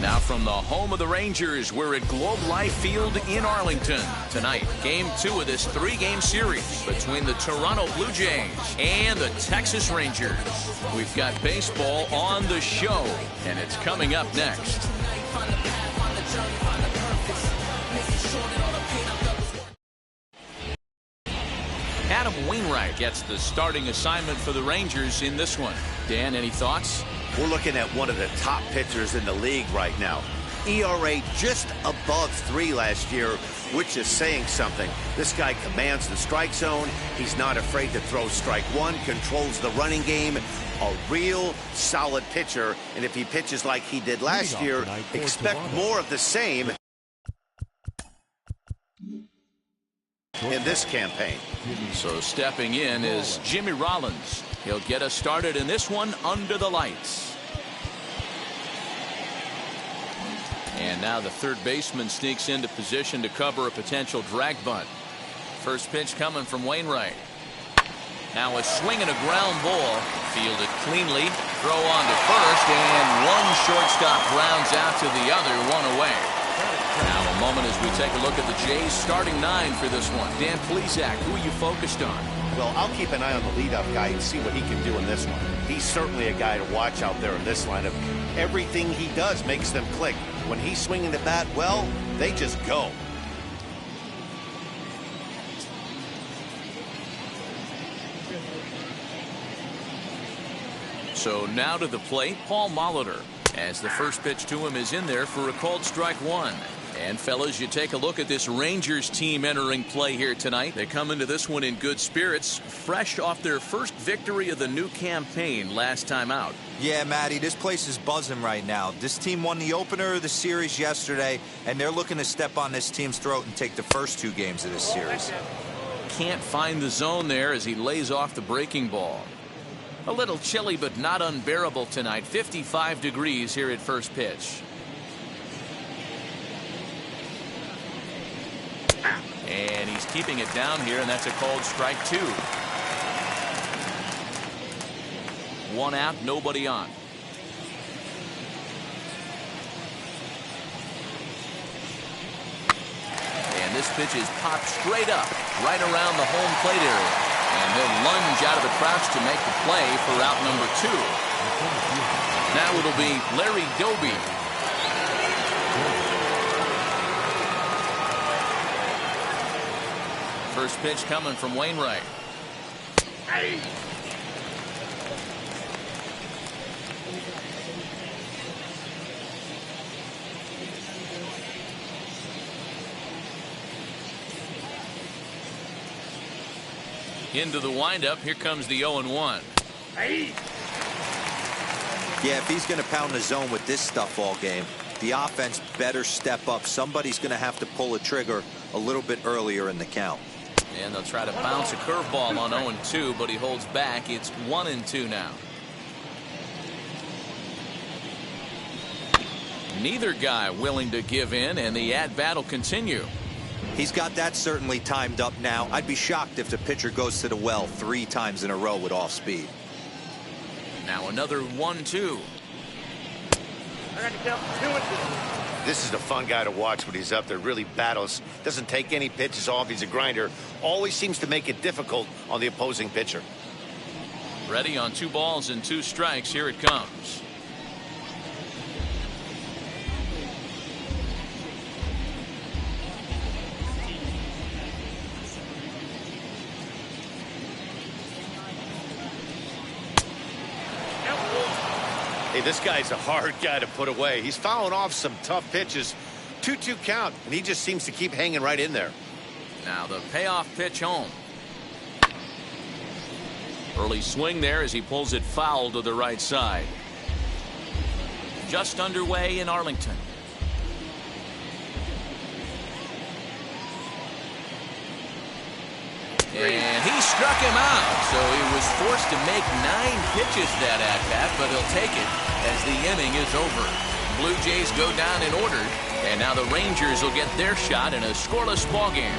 Now from the home of the Rangers, we're at Globe Life Field in Arlington. Tonight, Game 2 of this 3-game series between the Toronto Blue Jays and the Texas Rangers. We've got baseball on the show, and it's coming up next. Adam Wainwright gets the starting assignment for the Rangers in this one. Dan, any thoughts? We're looking at one of the top pitchers in the league right now. ERA just above 3 last year, which is saying something. This guy commands the strike zone. He's not afraid to throw strike one, controls the running game. A real solid pitcher. And if he pitches like he did last year, expect more of the same in this campaign. So stepping in is Jimmy Rollins. He'll get us started in this one under the lights. And now the third baseman sneaks into position to cover a potential drag bunt. First pitch coming from Wainwright. Now a swing and a ground ball. Fielded cleanly. Throw on to first, and one shortstop grounds out to the other, one away. Now a moment as we take a look at the Jays starting 9 for this one. Dan Plesac, who are you focused on? Well, I'll keep an eye on the leadoff guy and see what he can do in this one. He's certainly a guy to watch out there in this lineup. Everything he does makes them click. When he's swinging the bat, well, they just go. So now to the plate, Paul Molitor, as the first pitch to him is in there for a called strike one. And fellas, you take a look at this Rangers team entering play here tonight. They come into this one in good spirits, fresh off their first victory of the new campaign last time out. Yeah, Matty, this place is buzzing right now. This team won the opener of the series yesterday, and they're looking to step on this team's throat and take the first 2 games of this series. Can't find the zone there as he lays off the breaking ball. A little chilly, but not unbearable tonight. 55 degrees here at first pitch. And he's keeping it down here, and that's a called strike 2. 1 out, nobody on. And this pitch is popped straight up, right around the home plate area. And he'll lunge out of the crouch to make the play for out number 2. Now it'll be Larry Doby. First pitch coming from Wainwright. Into the windup. Here comes the 0-1. Yeah, if he's going to pound the zone with this stuff all game, the offense better step up. Somebody's going to have to pull a trigger a little bit earlier in the count. And they'll try to bounce a curveball on 0-2, but he holds back. It's 1-2 now. Neither guy willing to give in, and the at-bat will continue. He's got that certainly timed up now. I'd be shocked if the pitcher goes to the well 3 times in a row with off speed. Now another 1-2. This is a fun guy to watch when he's up there. Really battles. Doesn't take any pitches off. He's a grinder. Always seems to make it difficult on the opposing pitcher. Ready on 2 balls and 2 strikes. Here it comes. Hey, this guy's a hard guy to put away. He's fouling off some tough pitches. 2-2 count, and he just seems to keep hanging right in there. Now the payoff pitch home. Early swing there as he pulls it foul to the right side. Just underway in Arlington. And he struck him out, so he was forced to make 9 pitches that at-bat, but he'll take it as the inning is over. Blue Jays go down in order, and now the Rangers will get their shot in a scoreless ballgame.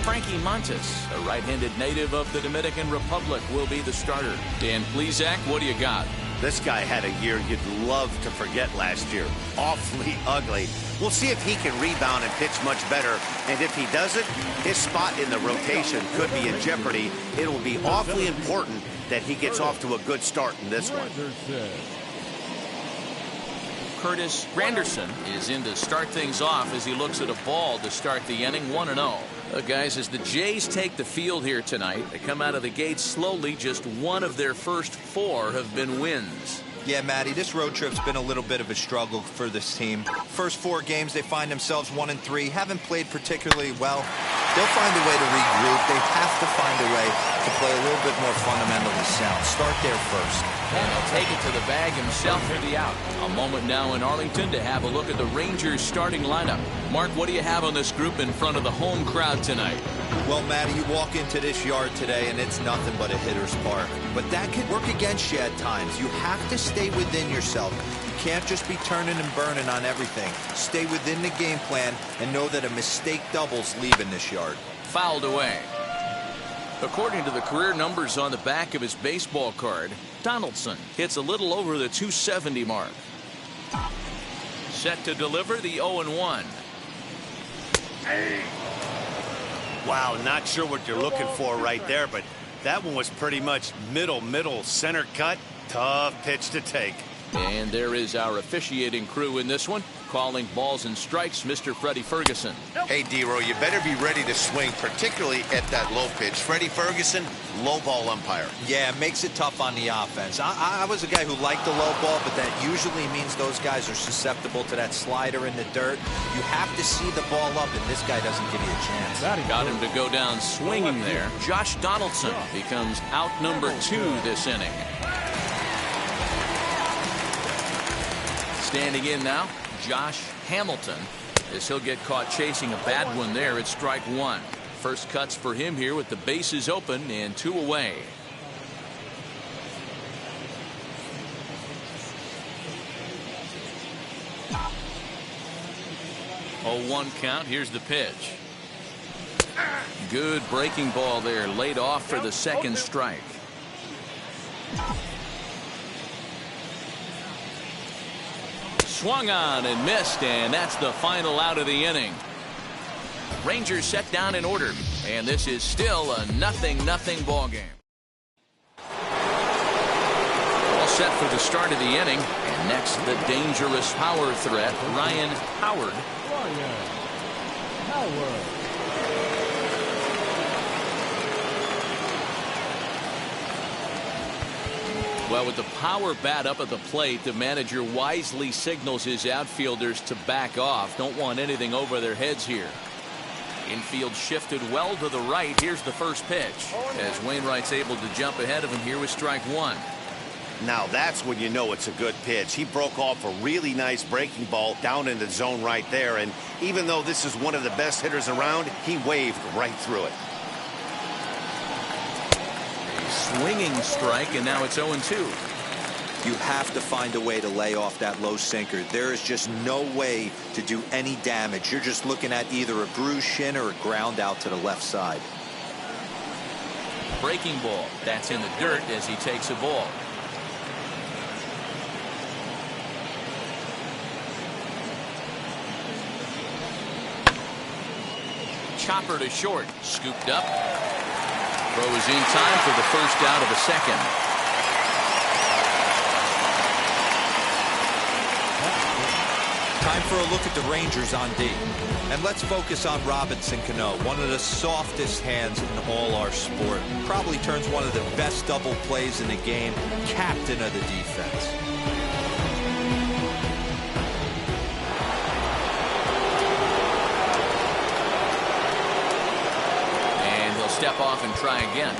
Frankie Montas, a right-handed native of the Dominican Republic, will be the starter. Dan Plesac, what do you got? This guy had a year you'd love to forget last year. Awfully ugly. We'll see if he can rebound and pitch much better. And if he doesn't, his spot in the rotation could be in jeopardy. It will be awfully important that he gets off to a good start in this one. Curtis Granderson is in to start things off as he looks at a ball to start the inning. 1-0. Guys, as the Jays take the field here tonight, they come out of the gate slowly. Just one of their first 4 have been wins. Yeah, Matty, this road trip's been a little bit of a struggle for this team. First 4 games, they find themselves 1-3. Haven't played particularly well. They'll find a way to regroup. They have to find a way to play a little bit more fundamentally sound. Start there first. And he'll take it to the bag himself for the out. A moment now in Arlington to have a look at the Rangers starting lineup. Mark, what do you have on this group in front of the home crowd tonight? Well, Matty, you walk into this yard today and it's nothing but a hitter's park. But that could work against you at times. You have to stay within yourself. You can't just be turning and burning on everything. Stay within the game plan and know that a mistake doubles leaving this yard. Fouled away. According to the career numbers on the back of his baseball card, Donaldson hits a little over the 270 mark. Set to deliver the 0-1. Wow, not sure what you're looking for right there, but that one was pretty much middle center cut. Tough pitch to take. And there is our officiating crew in this one, calling balls and strikes, Mr. Freddie Ferguson. Hey, D-Row, you better be ready to swing, particularly at that low pitch. Freddie Ferguson, low ball umpire. Yeah, it makes it tough on the offense. I was a guy who liked the low ball, but that usually means those guys are susceptible to that slider in the dirt. You have to see the ball up, and this guy doesn't give you a chance. Got him to go down swinging there. Josh Donaldson becomes out number 2 this inning. Standing in now, Josh Hamilton, as he'll get caught chasing a bad one there at strike 1. First cuts for him here with the bases open and 2 away. Oh, 1 count. Here's the pitch. Good breaking ball there, laid off for the second strike. Swung on and missed, and that's the final out of the inning. Rangers set down in order, and this is still a 0-0 ball game. All set for the start of the inning, and next the dangerous power threat, Ryan Howard. Well, with the power bat up at the plate, the manager wisely signals his outfielders to back off. Don't want anything over their heads here. Infield shifted well to the right. Here's the first pitch as Wainwright's able to jump ahead of him here with strike 1. Now that's when you know it's a good pitch. He broke off a really nice breaking ball down in the zone right there. And even though this is one of the best hitters around, he waved right through it. Swinging strike, and now it's 0-2. You have to find a way to lay off that low sinker. There is just no way to do any damage. You're just looking at either a bruised shin or a ground out to the left side. Breaking ball. That's in the dirt as he takes a ball. Chopper to short. Scooped up. Throw is in time for the first out of the second. Time for a look at the Rangers on D. And let's focus on Robinson Cano, one of the softest hands in all our sport. Probably turns one of the best double plays in the game, captain of the defense. Step off and try again.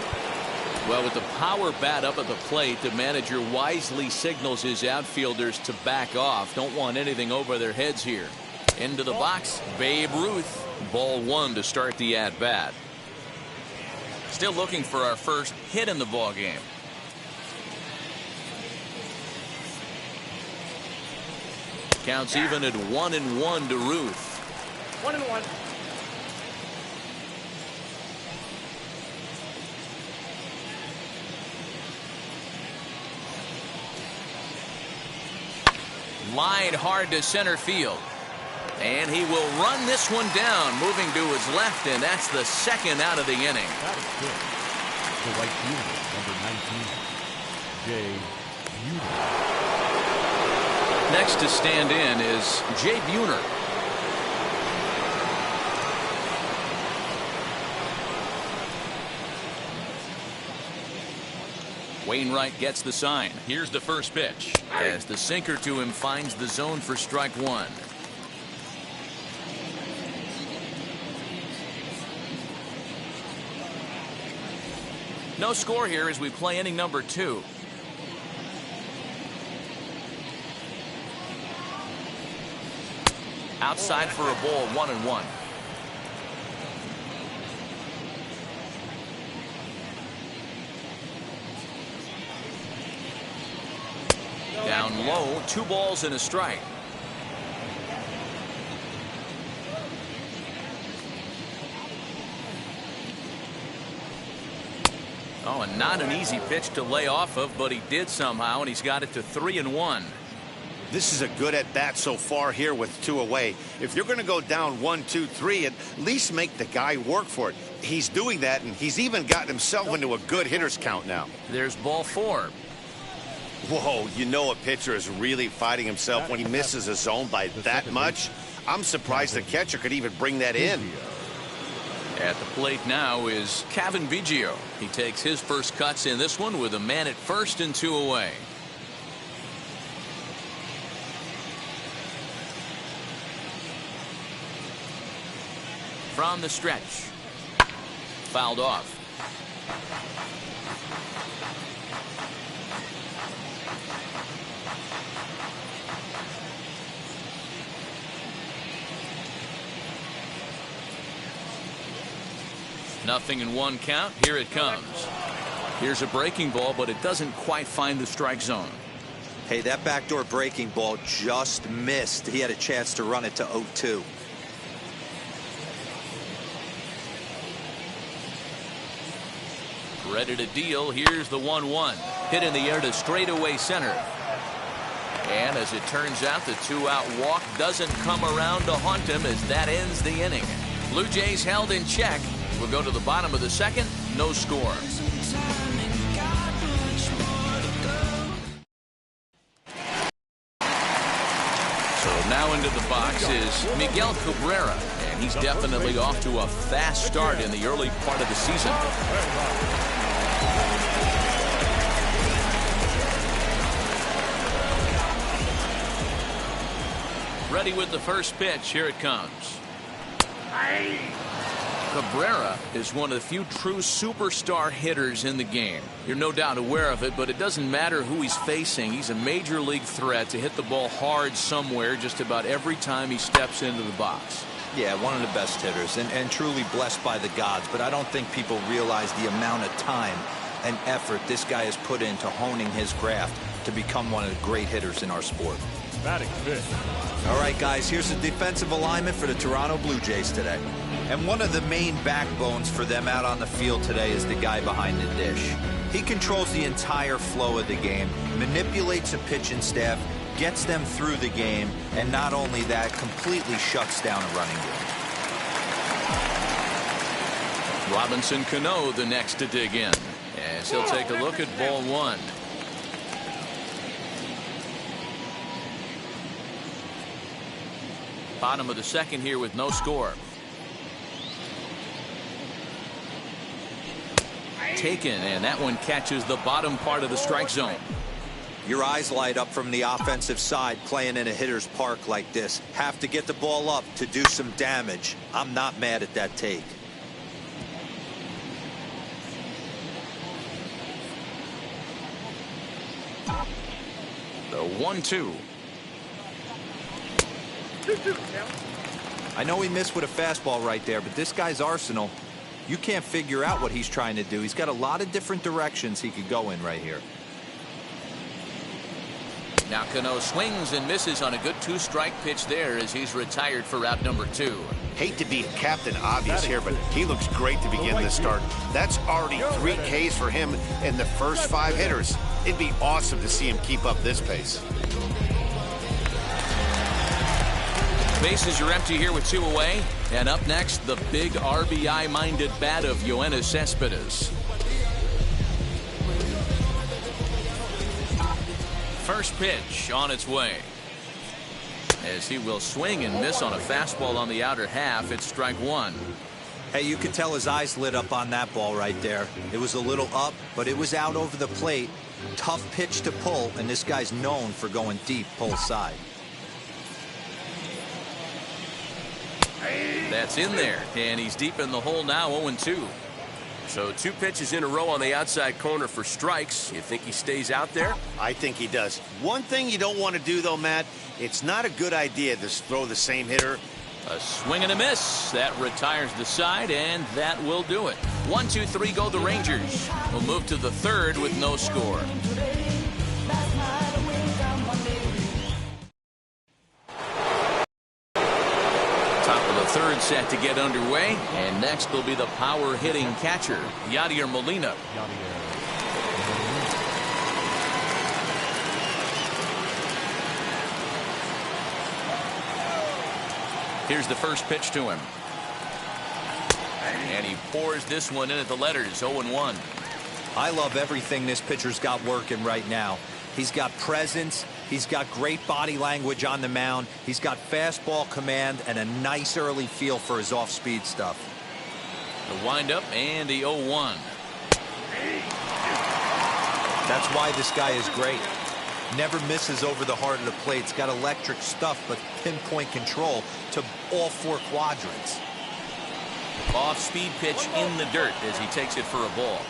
Well, with the power bat up at the plate, the manager wisely signals his outfielders to back off. Don't want anything over their heads here. Into the box, Babe Ruth. Ball 1 to start the at-bat. Still looking for our first hit in the ball game. Counts even at 1-1 to Ruth. 1-1. Lined hard to center field. And he will run this one down, moving to his left, and that's the second out of the inning. That is good. The right fielder, number 19, Jay Buhner. Next to stand in is Jay Buhner. Wainwright gets the sign. Here's the first pitch. As the sinker to him finds the zone for strike one. No score here as we play inning number 2. Outside for a ball, 1-1. Down low, 2 balls and a strike. Oh, and not an easy pitch to lay off of, but he did somehow, and he's got it to 3-1. This is a good at bat so far here with 2 away. If you're going to go down 1, 2, 3, at least make the guy work for it. He's doing that, and he's even gotten himself into a good hitter's count now. There's ball 4. Whoa, you know a pitcher is really fighting himself when he misses a zone by that much. I'm surprised the catcher could even bring that in. At the plate now is Cavan Biggio. He takes his first cuts in this one with a man at first and 2 away. From the stretch. Fouled off. Nothing in 1 count. Here it comes. Here's a breaking ball, but it doesn't quite find the strike zone. Hey, that backdoor breaking ball just missed. He had a chance to run it to 0-2. Ready to deal. Here's the 1-1. Hit in the air to straightaway center. And as it turns out, the 2-out walk doesn't come around to haunt him as that ends the inning. Blue Jays held in check. We'll go to the bottom of the second. No score. So now into the box is Miguel Cabrera. And he's definitely off to a fast start in the early part of the season. Ready with the first pitch. Here it comes. Cabrera is one of the few true superstar hitters in the game. You're no doubt aware of it, but it doesn't matter who he's facing. He's a major league threat to hit the ball hard somewhere just about every time he steps into the box. Yeah, one of the best hitters and truly blessed by the gods, but I don't think people realize the amount of time and effort this guy has put into honing his craft to become one of the great hitters in our sport. Batting fifth. All right, guys, here's the defensive alignment for the Toronto Blue Jays today. And one of the main backbones for them out on the field today is the guy behind the dish. He controls the entire flow of the game, manipulates the pitching staff, gets them through the game, and not only that, completely shuts down a running game. Robinson Cano the next to dig in, as he'll take a look at ball 1. Bottom of the second here with no score. Taken, and that one catches the bottom part of the strike zone. Your eyes light up from the offensive side playing in a hitter's park like this. Have to get the ball up to do some damage. I'm not mad at that take. The 1-2. I know he missed with a fastball right there, but this guy's arsenal, you can't figure out what he's trying to do. He's got a lot of different directions he could go in right here. Now Cano swings and misses on a good 2-strike pitch there as he's retired for route number 2. Hate to be Captain Obvious here, but he looks great to begin this start. That's already 3 Ks for him in the first 5 hitters. It'd be awesome to see him keep up this pace. Bases are empty here with 2 away. And up next, the big RBI-minded bat of Yoenis Cespedes. First pitch on its way. As he will swing and miss on a fastball on the outer half, it's strike 1. Hey, you could tell his eyes lit up on that ball right there. It was a little up, but it was out over the plate. Tough pitch to pull, and this guy's known for going deep pull side. That's in there, and he's deep in the hole now, 0-2. So 2 pitches in a row on the outside corner for strikes. You think he stays out there? I think he does. One thing you don't want to do, though, Matt, it's not a good idea to throw the same hitter. A swing and a miss. That retires the side, and that will do it. 1, 2, 3 go the Rangers. We'll move to the 3rd with no score. Top of the 3rd set to get underway, and next will be the power hitting catcher, Yadier Molina. Here's the first pitch to him. And he pours this one in at the letters, 0-1. I love everything this pitcher's got working right now. He's got presence. He's got great body language on the mound. He's got fastball command and a nice early feel for his off-speed stuff. The windup and the 0-1. That's why this guy is great. Never misses over the heart of the plate. He's got electric stuff, but pinpoint control to all 4 quadrants. Off-speed pitch in the dirt as he takes it for a ball.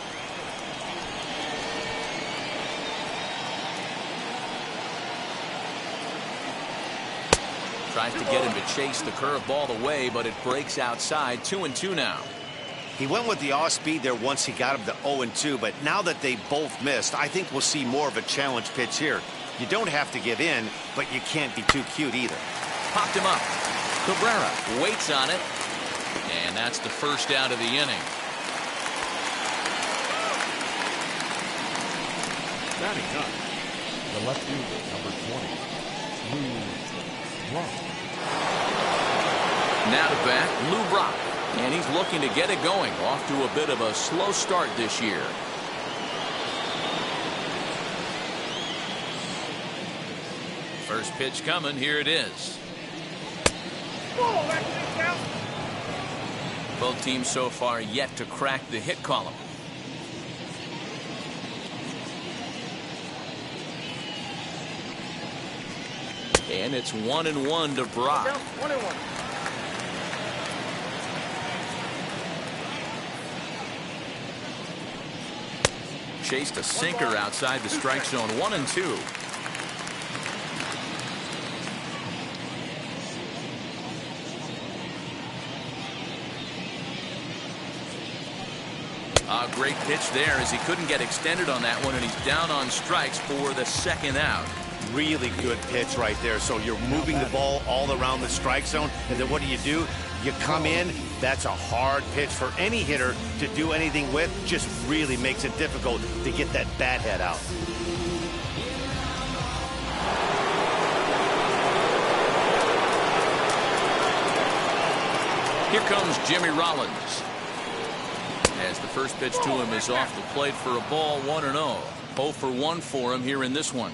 Tries to get him to chase the curveball away, but it breaks outside. 2-2 now. He went with the off-speed there once he got him to 0-2, but now that they both missed, I think we'll see more of a challenge pitch here. You don't have to give in, but you can't be too cute either. Popped him up. Cabrera waits on it, and that's the first out of the inning. Batting up, the left fielder, number 20, Lou Brock. Now to bat, Lou Brock. And he's looking to get it going. Off to a bit of a slow start this year. First pitch coming. Here it is. Both teams so far yet to crack the hit column. And it's 1-1 to Brock. 1-1. Chased a sinker outside the strike zone. 1-2. A great pitch there as he couldn't get extended on that one, and he's down on strikes for the 2nd out. Really good pitch right there. So you're moving the ball all around the strike zone, and then what do? You come in. That's a hard pitch for any hitter to do anything with. Just really makes it difficult to get that bat head out. Here comes Jimmy Rollins. As the first pitch to him is off the plate for a ball. 1-0. 0 for 1 for him here in this one.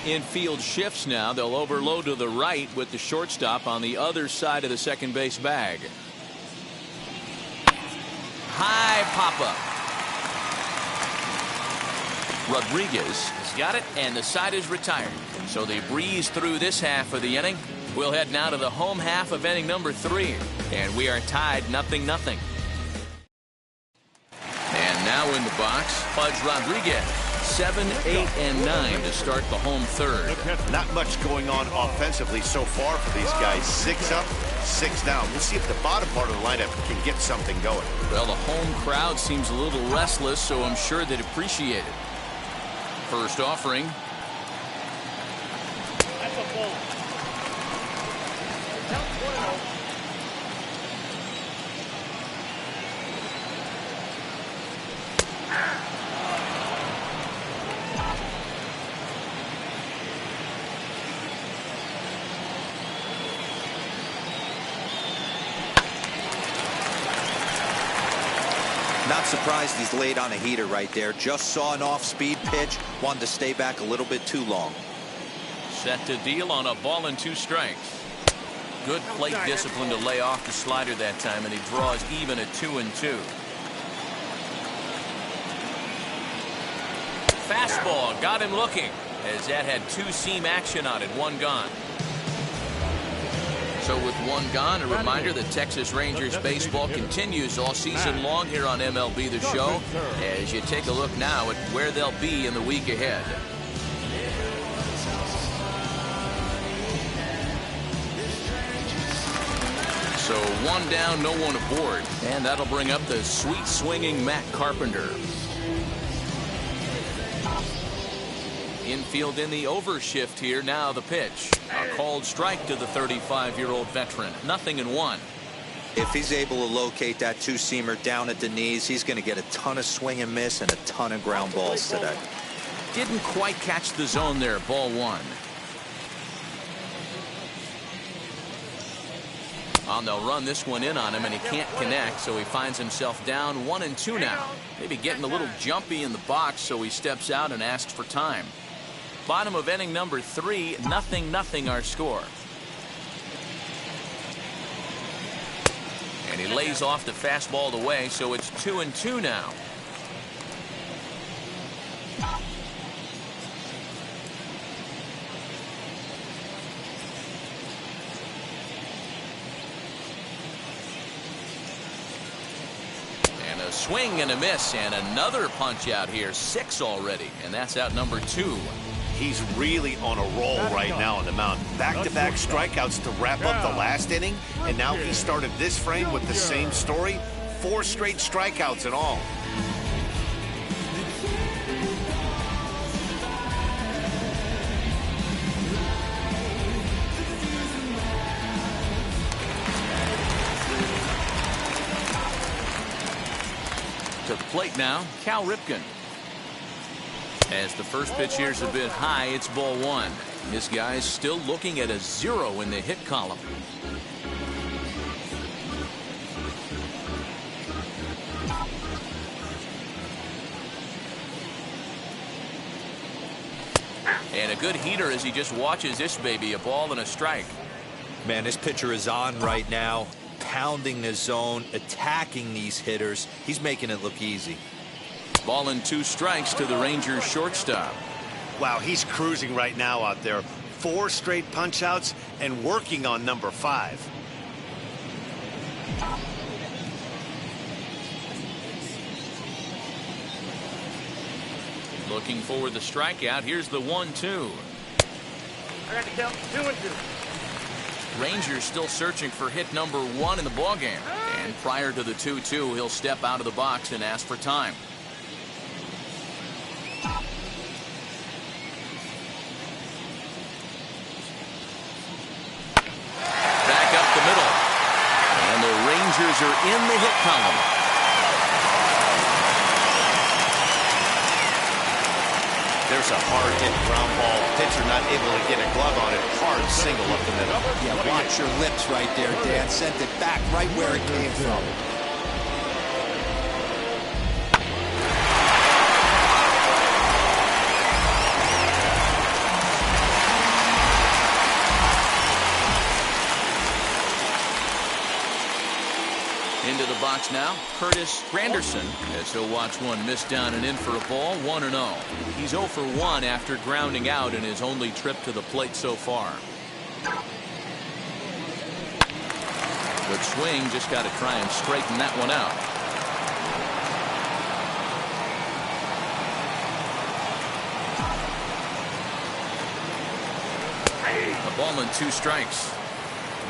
Infield shifts now. They'll overload to the right with the shortstop on the other side of the second base bag. High pop-up. Rodriguez has got it, and the side is retired. So they breeze through this half of the inning. We'll head now to the home half of inning number 3. And we are tied 0-0. And now in the box, Pudge Rodriguez. 7, 8, and 9 to start the home 3rd. Not much going on offensively so far for these guys. 6 up, 6 down. We'll see if the bottom part of the lineup can get something going. Well, the home crowd seems a little restless, so I'm sure they'd appreciate it. First offering. That's a ball. Count 1-0. Not surprised he's laid on a heater right there. Just saw an off-speed pitch. Wanted to stay back a little bit too long. Set to deal on a ball and 2 strikes. Good plate discipline to lay off the slider that time, and he draws even at 2-2. Fastball got him looking, as that had 2-seam action on it. 1 gone. So with 1 gone, a reminder that Texas Rangers baseball continues all season long here on MLB The Show, as you take a look now at where they'll be in the week ahead. So 1 down, no one aboard, and that'll bring up the sweet swinging Matt Carpenter. Infield in the overshift here. Now the pitch. A called strike to the 35-year-old veteran. 0-1. If he's able to locate that 2-seamer down at the knees, he's going to get a ton of swing and miss and a ton of ground balls today. Didn't quite catch the zone there. Ball 1. They'll run this one in on him, and he can't connect, so he finds himself down 1-2 now. Maybe getting a little jumpy in the box, so he steps out and asks for time. Bottom of inning number 3, 0-0 our score. And he lays off the fastball away, so it's 2-2 now. And a swing and a miss, and another punch out here. 6 already, and that's out number 2. He's really on a roll right now on the mound. Back-to-back strikeouts to wrap up the last inning, and now he started this frame with the same story. 4 straight strikeouts in all. To the plate now, Cal Ripken. As the first pitch here's a bit high, it's ball 1. This guy's still looking at a 0 in the hit column. And a good heater as he just watches this baby. A ball and a strike. Man, this pitcher is on right now, pounding the zone, attacking these hitters. He's making it look easy. Ball and 2 strikes to the Rangers shortstop. Wow, he's cruising right now out there. 4 straight punch outs and working on number 5. Looking for the strikeout. Here's the 1-2. I got to count 2-2. Rangers still searching for hit number 1 in the ballgame. And prior to the 2-2, he'll step out of the box and ask for time. Back up the middle. And the Rangers are in the hit column. There's a hard hit ground ball. Pitcher not able to get a glove on it. Hard single up the middle. Yeah, watch your lips right there, Dan. Sent it back right where it came from. Into the box now, Curtis Granderson, as he'll watch one miss down and in for a ball. 1-0. He's 0 for 1 after grounding out in his only trip to the plate so far. Good swing, just got to try and straighten that one out. A ball and 2 strikes.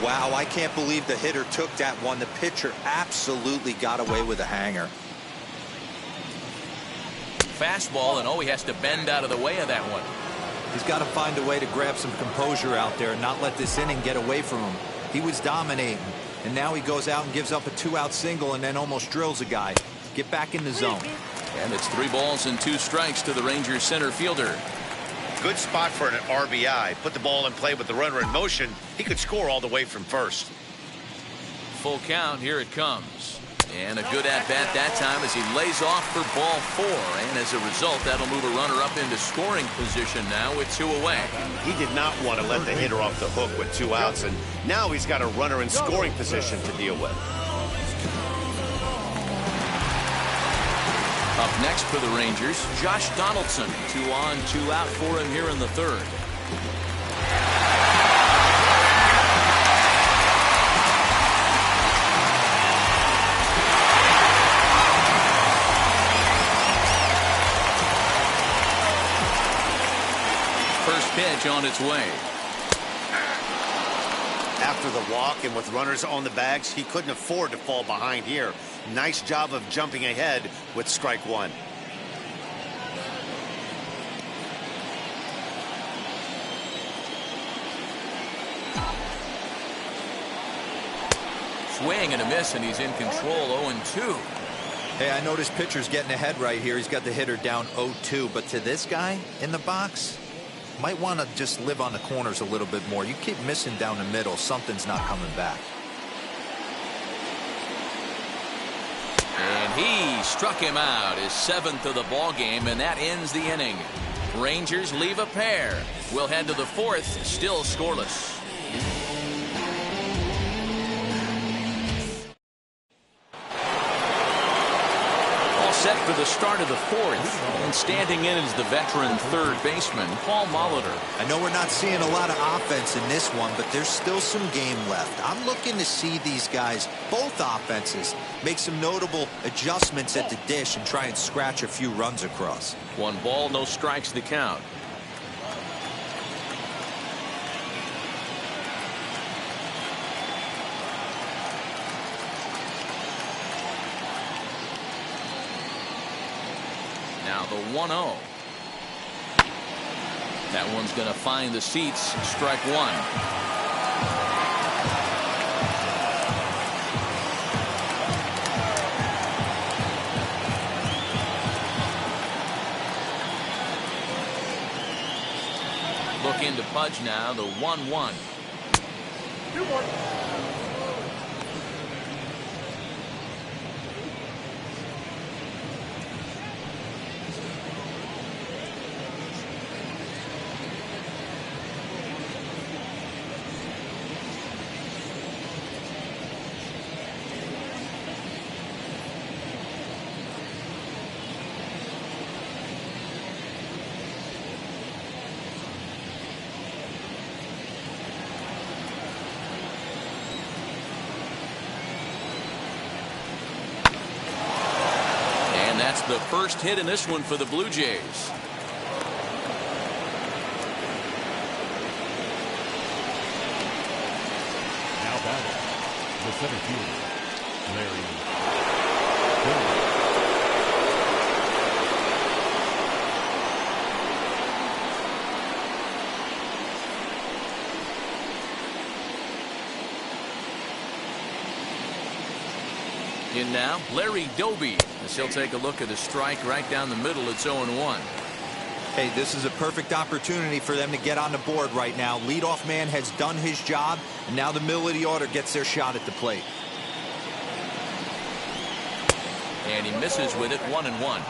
Wow, I can't believe the hitter took that one. The pitcher absolutely got away with a hanger. Fastball, and he has to bend out of the way of that one. He's got to find a way to grab some composure out there and not let this inning get away from him. He was dominating, and now he goes out and gives up a 2-out single and then almost drills a guy. Get back in the zone. And it's 3 balls and 2 strikes to the Rangers center fielder. Good spot for an RBI. Put the ball in play with the runner in motion. He could score all the way from first. Full count. Here it comes. And a good at-bat that time as he lays off for ball 4. And as a result, that'll move a runner up into scoring position now with 2 away. He did not want to let the hitter off the hook with 2 outs, and now he's got a runner in scoring position to deal with. Up next for the Rangers, Josh Donaldson. 2 on, 2 out for him here in the 3rd. First pitch on its way. After the walk and with runners on the bags, he couldn't afford to fall behind here. Nice job of jumping ahead with strike 1. Swing and a miss, and he's in control. 0-2. Hey, I noticed pitcher's getting ahead right here. He's got the hitter down 0-2, but to this guy in the box, might want to just live on the corners a little bit more. You keep missing down the middle, something's not coming back. And he struck him out, his 7th of the ball game, and that ends the inning. Rangers leave a pair. We'll head to the 4th, still scoreless. Set for the start of the 4th, and standing in is the veteran 3rd baseman, Paul Molitor. I know we're not seeing a lot of offense in this one, but there's still some game left. I'm looking to see these guys, both offenses, make some notable adjustments at the dish and try and scratch a few runs across. 1 ball, no strikes the count. Now the 1-0. That one's going to find the seats. Strike 1. Look into Pudge now. The 1-1. 2-1. That's the first hit in this one for the Blue Jays. Now batting, the center fielder, Larry. In now, Larry Doby, as he'll take a look at a strike right down the middle. It's 0-1. Hey, this is a perfect opportunity for them to get on the board right now. Leadoff man has done his job, and now the middle of the order gets their shot at the plate. And he misses with it. 1-1.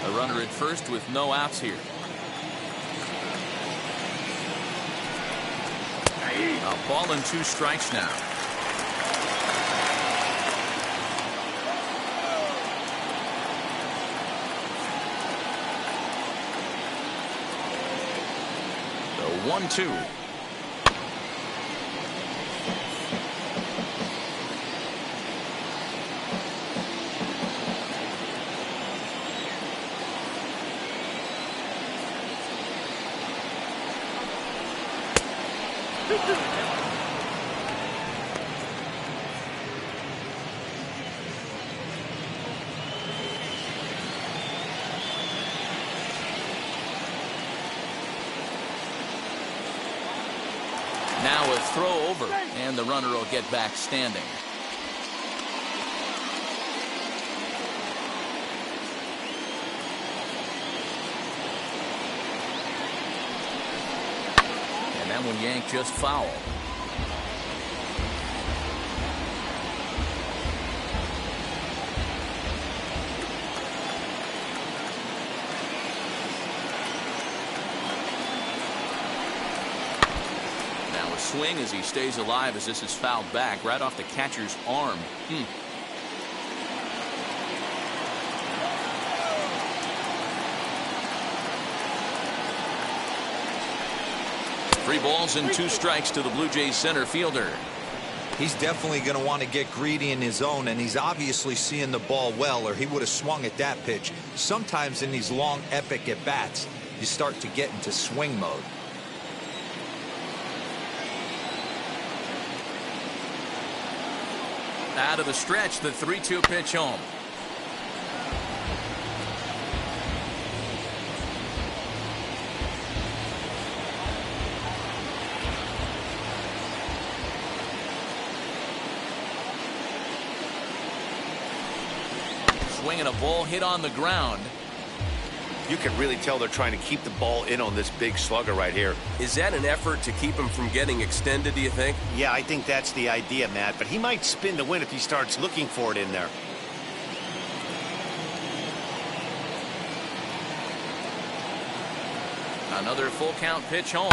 A runner at first with no outs here. A ball and 2 strikes now. The 1-2. Now a throw over, and the runner will get back standing. That one yanked just foul. Now a swing as he stays alive as this is fouled back right off the catcher's arm. 3 balls and 2 strikes to the Blue Jays center fielder. He's definitely going to want to get greedy in his zone, and he's obviously seeing the ball well, or he would have swung at that pitch. Sometimes in these long, epic at-bats, you start to get into swing mode. Out of the stretch, the 3-2 pitch home. Swinging a ball hit on the ground. You can really tell they're trying to keep the ball in on this big slugger right here. Is that an effort to keep him from getting extended, do you think? Yeah, I think that's the idea, Matt, but he might spin to win if he starts looking for it in there. Another full count pitch home.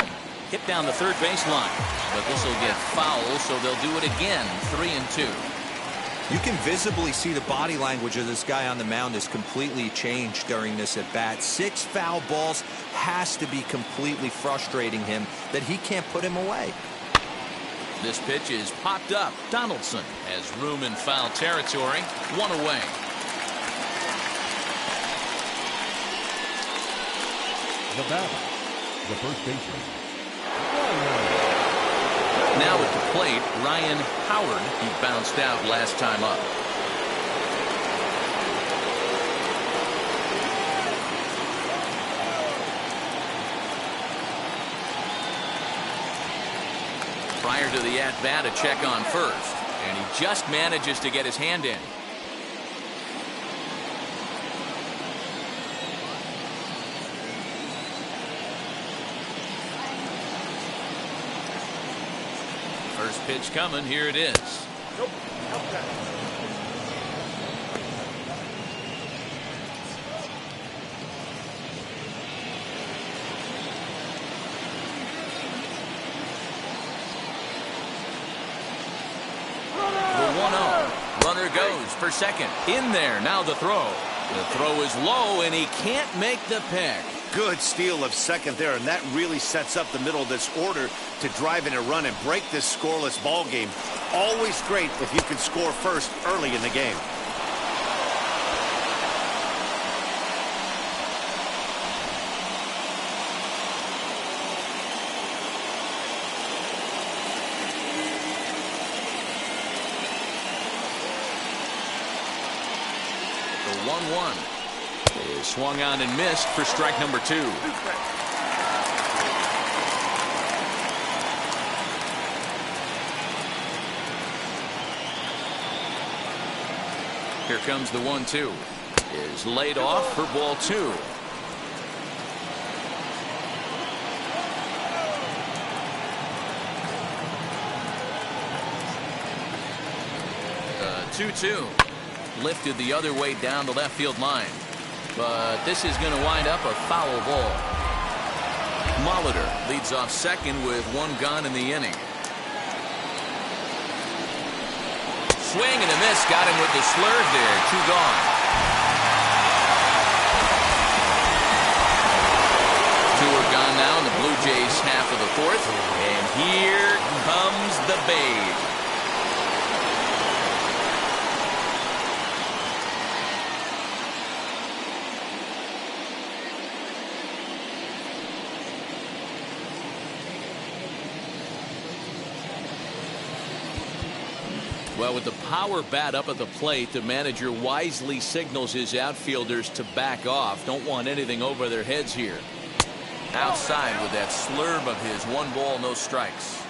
Hit down the third baseline, but this will get foul, so they'll do it again. 3-2. You can visibly see the body language of this guy on the mound is completely changed during this at bat. 6 foul balls has to be completely frustrating him that he can't put him away. This pitch is popped up. Donaldson has room in foul territory. 1 away. The batter, the first baseman. Now at the plate, Ryan Howard. He bounced out last time up. Prior to the at-bat, a check on first, and he just manages to get his hand in. First pitch coming. Here it is. Nope. Okay. The 1-0. Runner goes for second. In there. Now the throw. The throw is low, and he can't make the pick. Good steal of second there, and that really sets up the middle of this order to drive in a run and break this scoreless ball game. Always great if you can score first early in the game. The 1-1 is swung on and missed for strike number 2. Here comes the 1-2. Is laid off for ball 2. 2-2. Lifted the other way down the left field line. But this is going to wind up a foul ball. Molitor leads off second with 1 gone in the inning. Swing and a miss. Got him with the slurve there. 2 gone. 2 are gone now in the Blue Jays half of the 4th. And here comes the Babe. Well, with the power bat up at the plate, the manager wisely signals his outfielders to back off. Don't want anything over their heads here. Outside with that slurve of his. 1 ball, no strikes.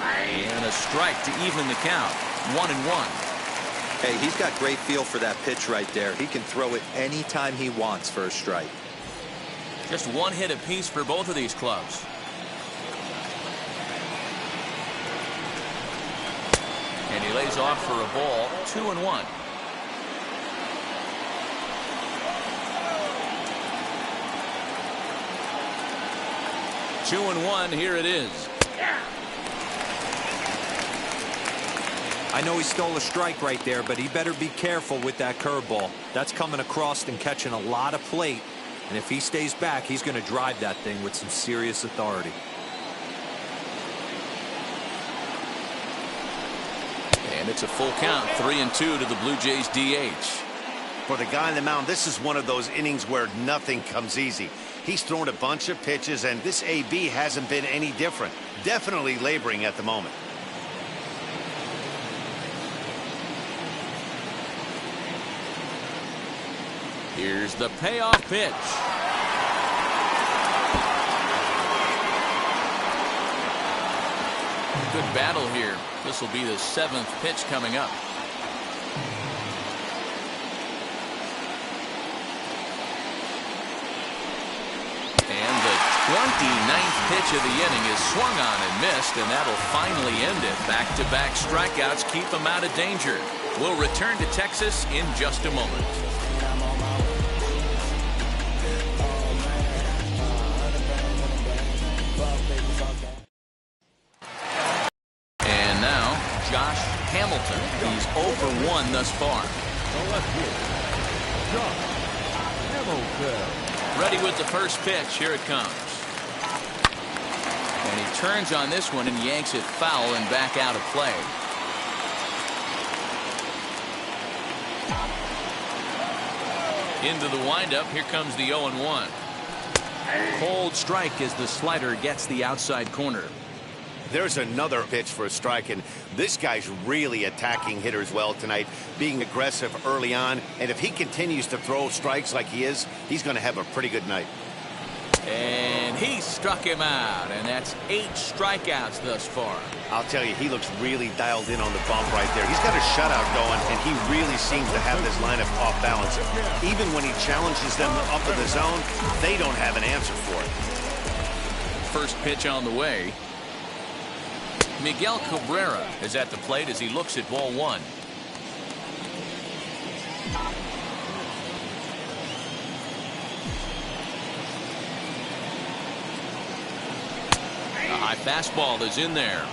And a strike to even the count. 1-1. Hey, he's got great feel for that pitch right there. He can throw it anytime he wants for a strike. Just one hit apiece for both of these clubs. And he lays off for a ball, 2-1. Two and one, here it is. I know he stole a strike right there, but he better be careful with that curveball. That's coming across and catching a lot of plate. And if he stays back, he's going to drive that thing with some serious authority. And it's a full count, 3-2 to the Blue Jays DH. For the guy on the mound, this is one of those innings where nothing comes easy. He's thrown a bunch of pitches, and this AB hasn't been any different. Definitely laboring at the moment. Here's the payoff pitch. Good battle here. This will be the 7th pitch coming up. And the 29th pitch of the inning is swung on and missed, and that'll finally end it. Back-to-back strikeouts keep him out of danger. We'll return to Texas in just a moment. And now, Josh Hamilton. He's 0 for 1 thus far. The left fielder, Josh Hamilton. Ready with the first pitch. Here it comes. And he turns on this one and yanks it foul and back out of play. Into the windup. Here comes the 0-1. Cold strike as the slider gets the outside corner. There's another pitch for a strike, and this guy's really attacking hitters well tonight, being aggressive early on. And if he continues to throw strikes like he is, he's going to have a pretty good night. And he struck him out, and that's 8 strikeouts thus far. I'll tell you, he looks really dialed in on the bump right there. He's got a shutout going, and he really seems to have this lineup off balance. Even when he challenges them up in the zone, they don't have an answer for it. First pitch on the way. Miguel Cabrera is at the plate as he looks at ball 1. A high fastball is in there.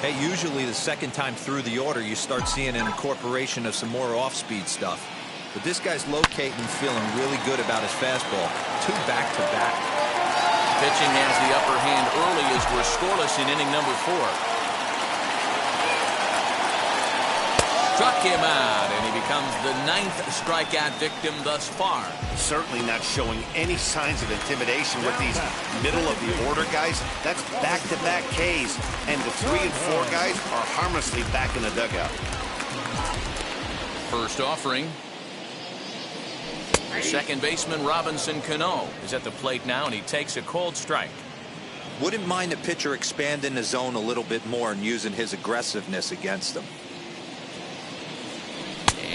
Hey, usually the second time through the order, you start seeing an incorporation of some more off-speed stuff. But this guy's locating and feeling really good about his fastball. 2 back-to-back. Pitching has the upper hand early as we're scoreless in inning number 4. Struck him out, and he becomes the 9th strikeout victim thus far. Certainly not showing any signs of intimidation with these middle-of-the-order guys. That's back-to-back Ks, and the 3 and 4 guys are harmlessly back in the dugout. First offering. Second baseman Robinson Cano is at the plate now, and he takes a cold strike. Wouldn't mind the pitcher expanding the zone a little bit more and using his aggressiveness against them.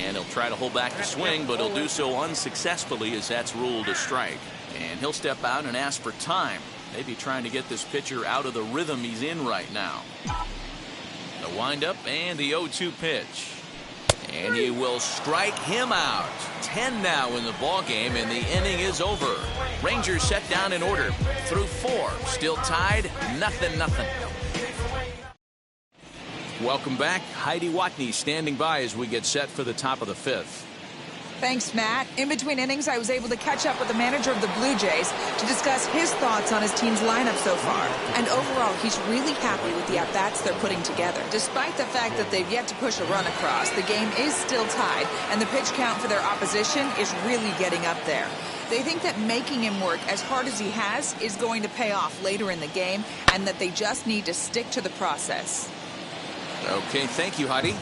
And he'll try to hold back the swing, but he'll do so unsuccessfully as that's ruled a strike. And he'll step out and ask for time. Maybe trying to get this pitcher out of the rhythm he's in right now. The windup and the 0-2 pitch. And he will strike him out. 10 now in the ball game, and the inning is over. Rangers set down in order through 4. Still tied, 0-0. Welcome back. Heidi Watney standing by as we get set for the top of the 5th. Thanks, Matt. In between innings, I was able to catch up with the manager of the Blue Jays to discuss his thoughts on his team's lineup so far. And overall, he's really happy with the at-bats they're putting together. Despite the fact that they've yet to push a run across, the game is still tied, and the pitch count for their opposition is really getting up there. They think that making him work as hard as he has is going to pay off later in the game, and that they just need to stick to the process. Okay, thank you, Heidi.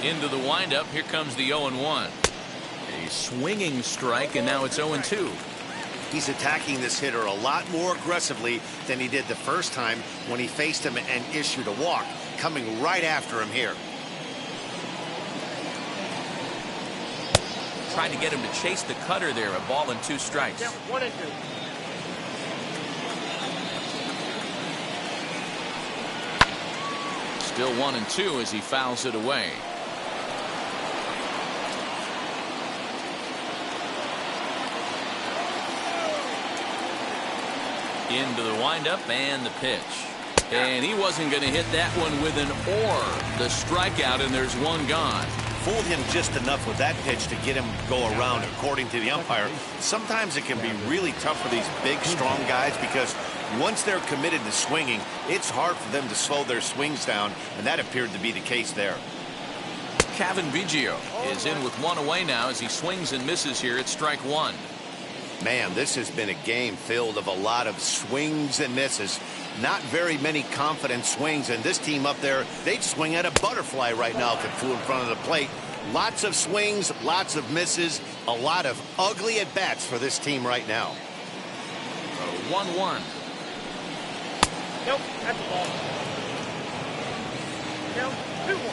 Into the windup. Here comes the 0-1. A swinging strike, and now it's 0-2. He's attacking this hitter a lot more aggressively than he did the first time when he faced him and issued a walk. Coming right after him here. Trying to get him to chase the cutter there. A ball and 2 strikes. Down 1 and 2. Still 1 and 2 as he fouls it away. Into the windup and the pitch. And he wasn't going to hit that one with an or. The strikeout, and there's 1 gone. Fooled him just enough with that pitch to get him go around, according to the umpire. Sometimes it can be really tough for these big, strong guys because once they're committed to swinging, it's hard for them to slow their swings down, and that appeared to be the case there. Kevin Biggio is in with 1 away now as he swings and misses here at strike 1. Man, this has been a game filled of a lot of swings and misses. Not very many confident swings, and this team up there, they'd swing at a butterfly right now if it flew in front of the plate. Lots of swings, lots of misses, a lot of ugly at-bats for this team right now. 1-1. Nope, that's the ball. Down 2-1.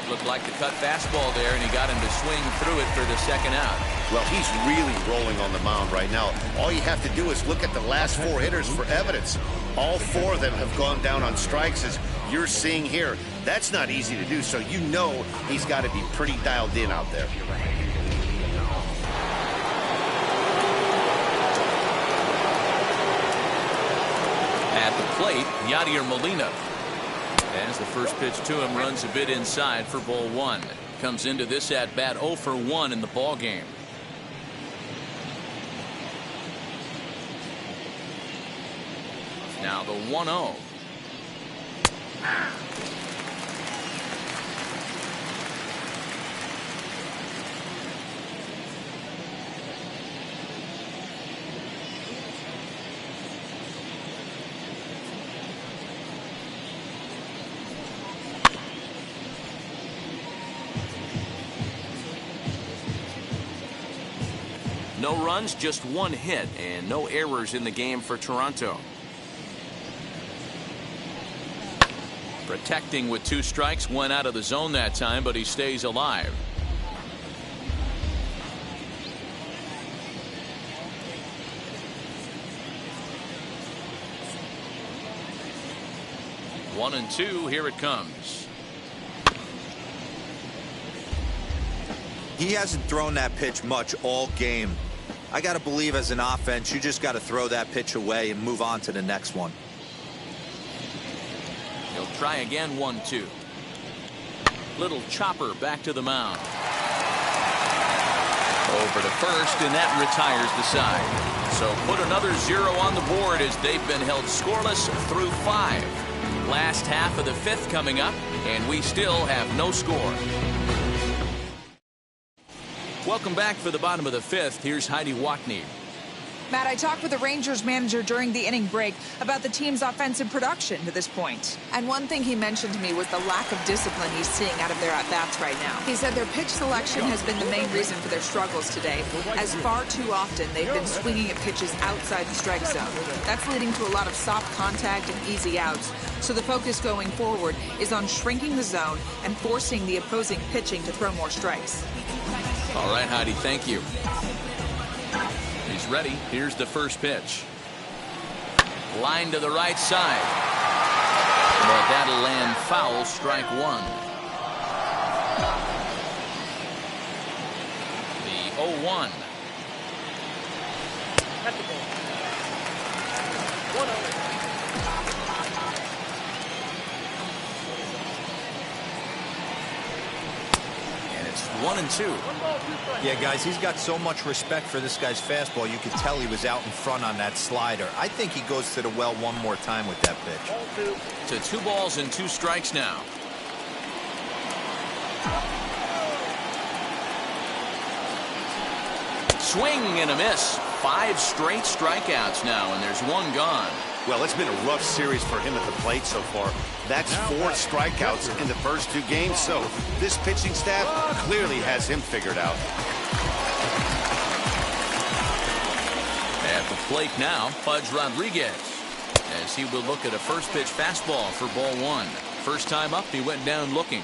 Looked like the cut fastball there, and he got him to swing through it for the second out. Well, he's really rolling on the mound right now. All you have to do is look at the last 4 hitters for evidence. All 4 of them have gone down on strikes, as you're seeing here. That's not easy to do, so you know he's got to be pretty dialed in out there. At the plate, Yadier Molina. As the first pitch to him runs a bit inside for ball 1. Comes into this at bat 0 for 1 in the ball game. Now the 1-0. No runs, just 1 hit, and no errors in the game for Toronto. Protecting with 2 strikes, went out of the zone that time, but he stays alive. One and 2, here it comes. He hasn't thrown that pitch much all game. I got to believe as an offense, you just got to throw that pitch away and move on to the next one. He'll try again, 1-2. Little chopper back to the mound. Over to first, and that retires the side. So put another 0 on the board as they've been held scoreless through 5. Last half of the 5th coming up, and we still have no score. Welcome back for the bottom of the 5th. Here's Heidi Watney. Matt, I talked with the Rangers manager during the inning break about the team's offensive production to this point. And one thing he mentioned to me was the lack of discipline he's seeing out of their at-bats right now. He said their pitch selection has been the main reason for their struggles today, as far too often they've been swinging at pitches outside the strike zone. That's leading to a lot of soft contact and easy outs. So the focus going forward is on shrinking the zone and forcing the opposing pitching to throw more strikes. All right, Heidi, thank you. He's ready. Here's the first pitch. Line to the right side. But that'll land foul, strike 1. The 0-1. That's the ball. 1-0. And it's 1-2. Yeah, guys, he's got so much respect for this guy's fastball. You could tell he was out in front on that slider. I think he goes to the well one more time with that pitch. To 2 balls and 2 strikes now. Swing and a miss. 5 straight strikeouts now, and there's 1 gone. Well, it's been a rough series for him at the plate so far. That's 4 strikeouts in the first 2 games, so this pitching staff clearly has him figured out. At the plate now, Pudge Rodriguez, as he will look at a first pitch fastball for ball 1. First time up, he went down looking.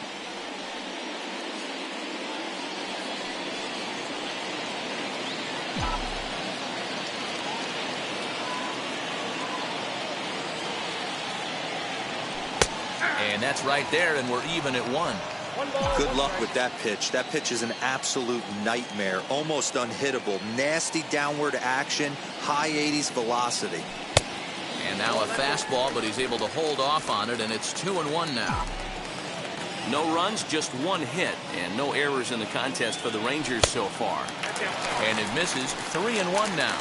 And that's right there, and we're even at 1. Good luck with that pitch. That pitch is an absolute nightmare. Almost unhittable. Nasty downward action. High 80s velocity. And now a fastball, but he's able to hold off on it, and it's 2-1 now. No runs, just 1 hit, and no errors in the contest for the Rangers so far. And it misses. 3-1 now.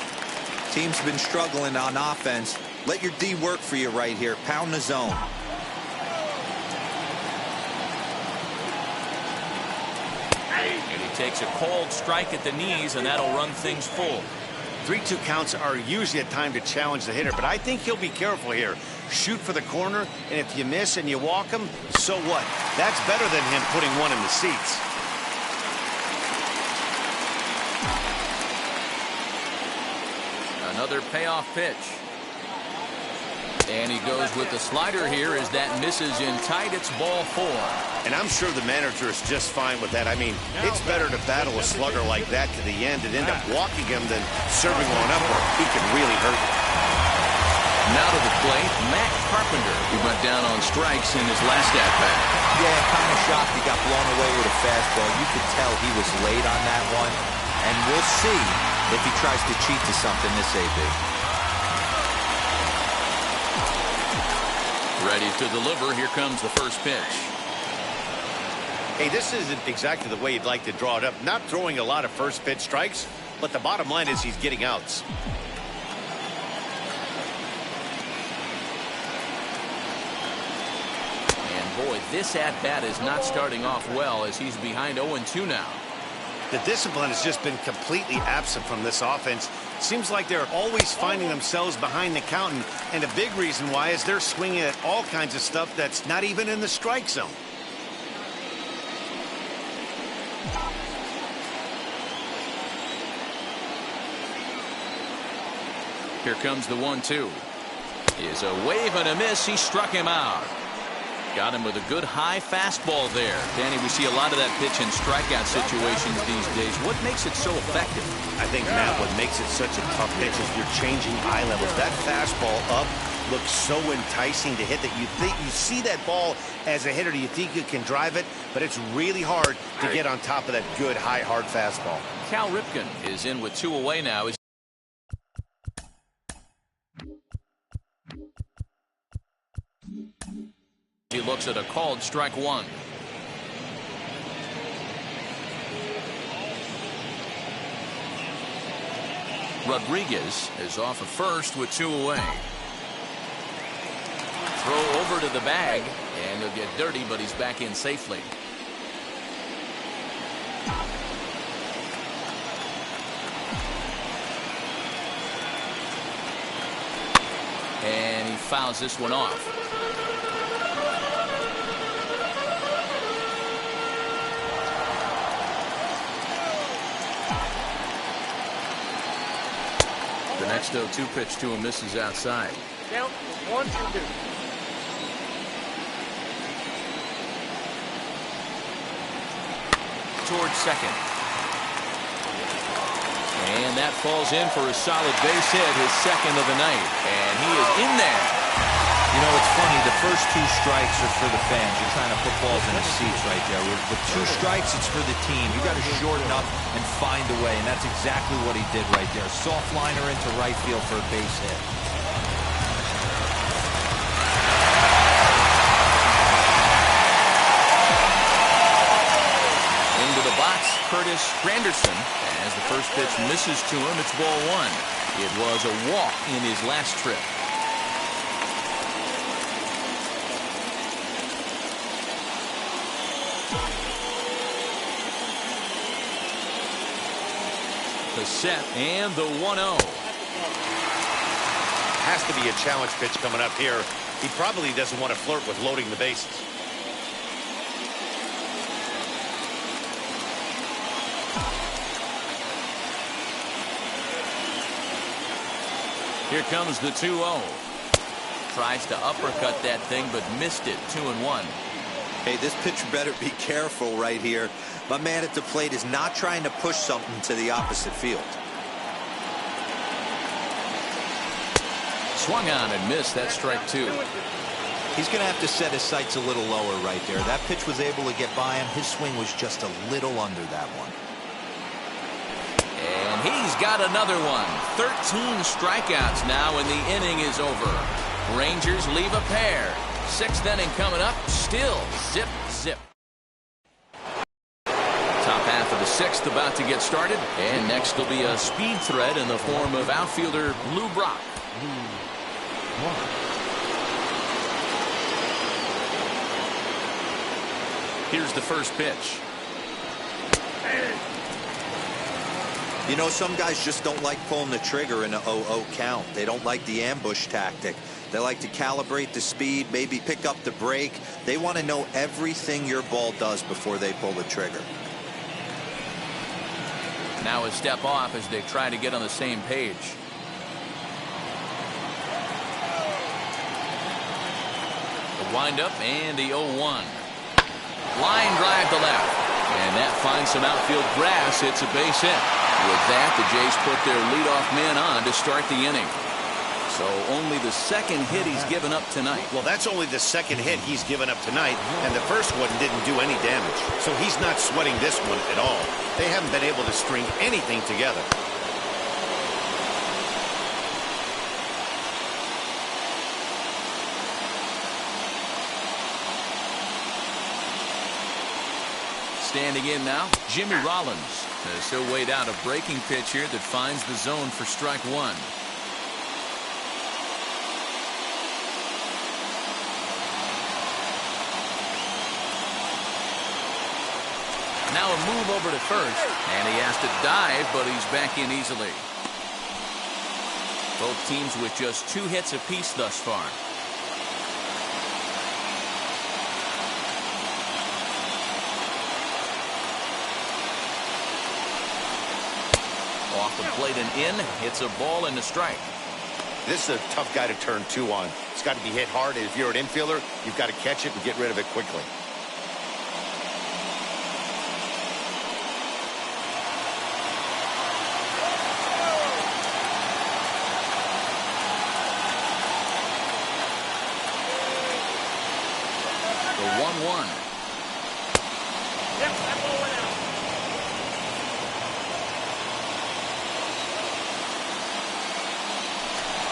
Team's been struggling on offense. Let your D work for you right here. Pound the zone. And he takes a cold strike at the knees, and that'll run things full. 3-2 counts are usually a time to challenge the hitter, but I think he'll be careful here. Shoot for the corner, and if you miss and you walk him, so what? That's better than him putting one in the seats. Another payoff pitch. And he goes with the slider here as that misses in tight. It's ball 4. And I'm sure the manager is just fine with that. I mean, it's better to battle a slugger like that to the end and end up walking him than serving one up where he can really hurt you. Now to the plate, Matt Carpenter, who went down on strikes in his last at-bat. Yeah, kind of shocked he got blown away with a fastball. You could tell he was late on that one. And we'll see if he tries to cheat to something this AB. Ready to deliver. Here comes the first pitch. Hey, this isn't exactly the way you'd like to draw it up. Not throwing a lot of first pitch strikes, but the bottom line is he's getting outs. And boy, this at-bat is not starting off well as he's behind 0-2 now. The discipline has just been completely absent from this offense. Seems like they're always finding themselves behind the count, and a big reason why is they're swinging at all kinds of stuff that's not even in the strike zone. Here comes the 1-2. Is a wave and a miss. He struck him out. Got him with a good high fastball there. Danny, we see a lot of that pitch in strikeout situations these days. What makes it so effective? I think, Matt, what makes it such a tough pitch is you're changing eye levels. That fastball up looks so enticing to hit that you think you see that ball as a hitter. You think you can drive it, but it's really hard to get on top of that good, high, hard fastball. Cal Ripken is in with 2 away now. He looks at a called strike 1. Rodriguez is off of first with 2 away. Throw over to the bag, and he'll get dirty, but he's back in safely. And he fouls this one off. The next 0-2 pitch to him misses outside. Count 1-2. Towards second. And that falls in for a solid base hit, his second of the night. And he is in there. You know, it's funny. The first 2 strikes are for the fans. You're trying to put balls in the seats right there. With 2 strikes, it's for the team. You got to shorten up and find a way, and that's exactly what he did right there. Soft liner into right field for a base hit. Into the box, Curtis Granderson. As the first pitch misses to him, it's ball 1. It was a walk in his last trip. is set, and the 1-0. Has to be a challenge pitch coming up here. He probably doesn't want to flirt with loading the bases. Here comes the 2-0. Tries to uppercut that thing, but missed it. 2-1. Hey, this pitcher better be careful right here. My man at the plate is not trying to push something to the opposite field. Swung on and missed. That's strike 2. He's going to have to set his sights a little lower right there. That pitch was able to get by him. His swing was just a little under that one. And he's got another one. 13 strikeouts now, and the inning is over. Rangers leave a pair. 6th inning coming up. Still zip, zip. Top half of the 6th about to get started. And next will be a speed threat in the form of outfielder Lou Brock. Here's the first pitch. You know, some guys just don't like pulling the trigger in a 0-0 count. They don't like the ambush tactic. They like to calibrate the speed, maybe pick up the brake. They want to know everything your ball does before they pull the trigger. Now a step off as they try to get on the same page. The windup and the 0-1. Line drive to left. And that finds some outfield grass. It's a base hit. With that, the Jays put their leadoff man on to start the inning. So only the second hit he's given up tonight. Well, that's only the second hit he's given up tonight, and the first one didn't do any damage. So he's not sweating this one at all. They haven't been able to string anything together. Standing in now, Jimmy Rollins. He'll wait out a breaking pitch here that finds the zone for strike 1. Now a move over to first, and he has to dive, but he's back in easily. Both teams with just 2 hits apiece thus far. Off the plate and in, hits a ball and a strike. This is a tough guy to turn 2 on. It's got to be hit hard. If you're an infielder, you've got to catch it and get rid of it quickly. The 1-1.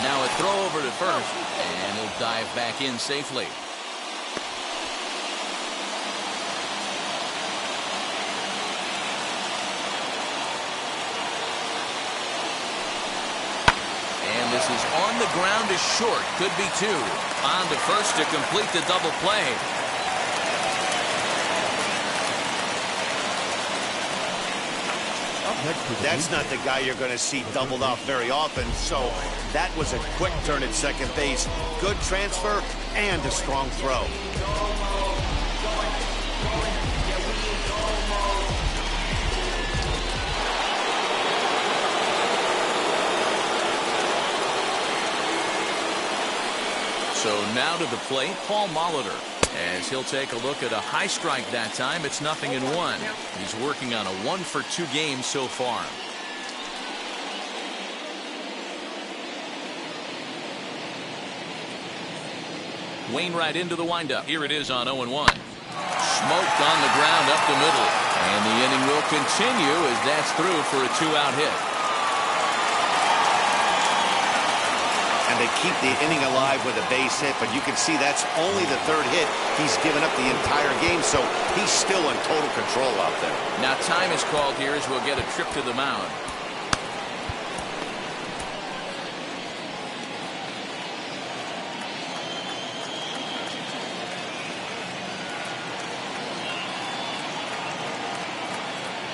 Now a throw over to first, and he'll dive back in safely. And this is on the ground to short. Could be 2. On to first to complete the double play. That's not the guy you're going to see doubled off very often, so that was a quick turn at second base. Good transfer and a strong throw. So now to the plate, Paul Molitor. As he'll take a look at a high strike that time, it's 0-1. He's working on a 1-for-2 game so far. Wainwright into the windup. Here it is on 0-1. Smoked on the ground up the middle. And the inning will continue as that's through for a 2-out hit. And they keep the inning alive with a base hit, but you can see that's only the 3rd hit he's given up the entire game, so he's still in total control out there. Now time is called here as we'll get a trip to the mound.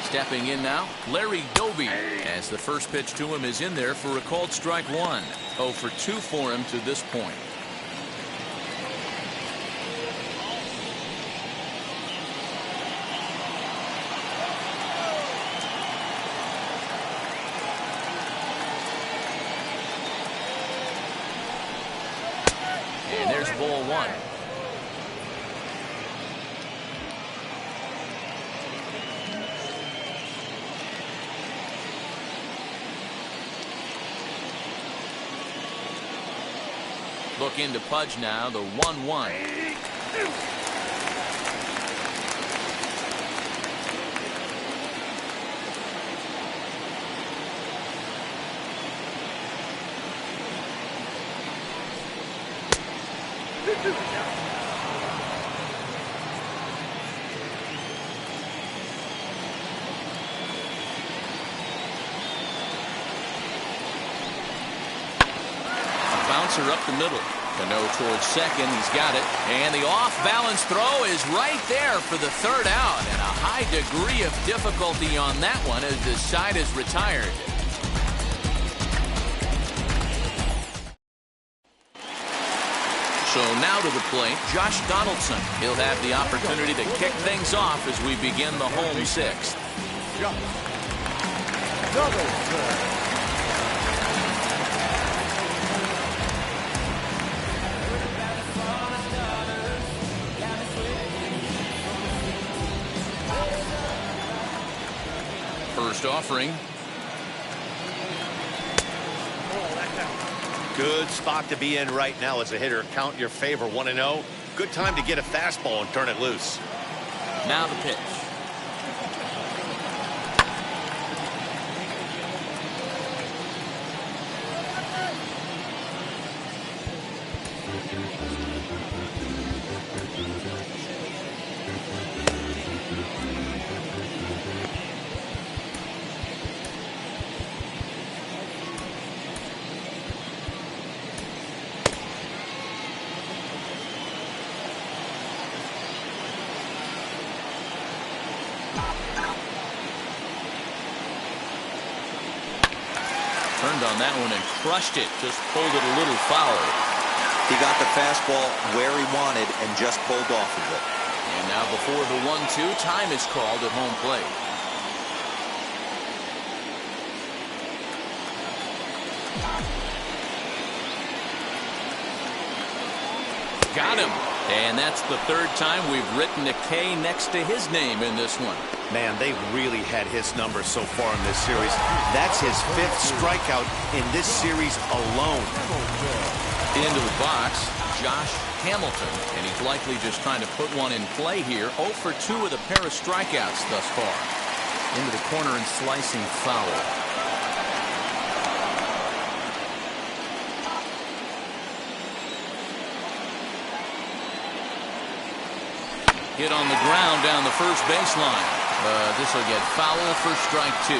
Stepping in now, Larry Doby, as the first pitch to him is in there for a called strike one. 0 for 2 for him to this point. And there's ball one. Looking to Pudge now, the 1-1. Bouncer up the middle. Cano towards second. He's got it. And the off-balance throw is right there for the third out. And a high degree of difficulty on that one as the side is retired. So now to the plate, Josh Donaldson. He'll have the opportunity to kick things off as we begin the home sixth. First offering. Good spot to be in right now as a hitter. Count your favor, 1-0. Good time to get a fastball and turn it loose. Now the pitch. Turned on that one and crushed it. Just pulled it a little foul. He got the fastball where he wanted and just pulled off of it. And now before the 1-2, time is called at home plate. Got him. And that's the third time we've written a K next to his name in this one. Man, they really had his number so far in this series. That's his 5th strikeout in this series alone. Into the box, Josh Hamilton. And he's likely just trying to put one in play here. 0 for 2 with a pair of strikeouts thus far. Into the corner and slicing foul. Hit on the ground down the first baseline. But this will get foul for strike 2.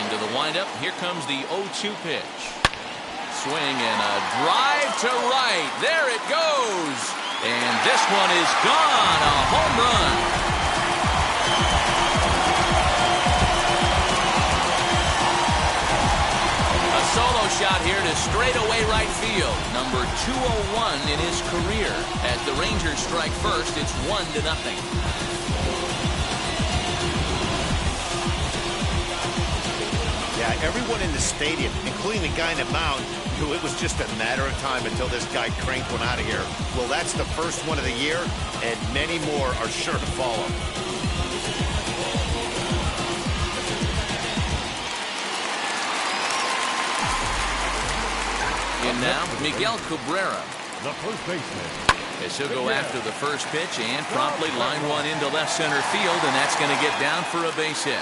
Into the windup. Here comes the 0-2 pitch. Swing and a drive to right. There it goes. And this one is gone. A home run. Solo shot here to straightaway right field. Number 201 in his career. As the Rangers strike first, it's 1-0. Yeah, everyone in the stadium, including the guy in the mound, knew it was just a matter of time until this guy cranked one out of here. Well, that's the first one of the year, and many more are sure to follow. In now, Miguel Cabrera. The first baseman. As he'll go after the first pitch and promptly line one into left center field, and that's going to get down for a base hit.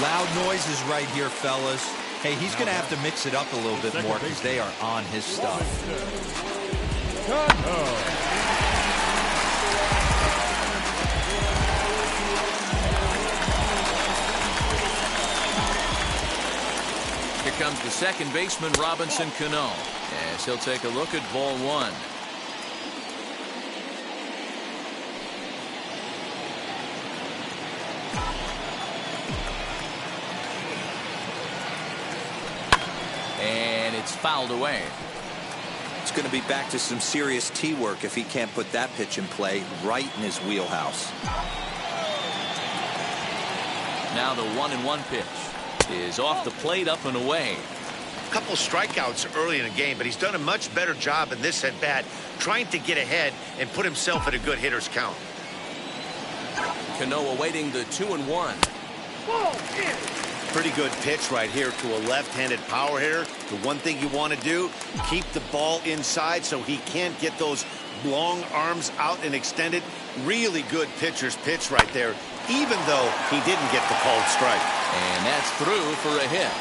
Loud noises right here, fellas. Hey, he's going to have to mix it up a little bit more because they are on his stuff. Here comes the second baseman, Robinson Cano. As as he'll take a look at ball one. And it's fouled away. It's going to be back to some serious tee work if he can't put that pitch in play right in his wheelhouse. Now the 1-1 pitch is off the plate, up and away. A couple strikeouts early in the game, but he's done a much better job in this at bat, trying to get ahead and put himself at a good hitter's count. Cano awaiting the 2-1. Pretty good pitch right here to a left-handed power hitter. The one thing you want to do, keep the ball inside so he can't get those long arms out and extended. Really good pitcher's pitch right there, even though he didn't get the called strike. And that's through for a hit.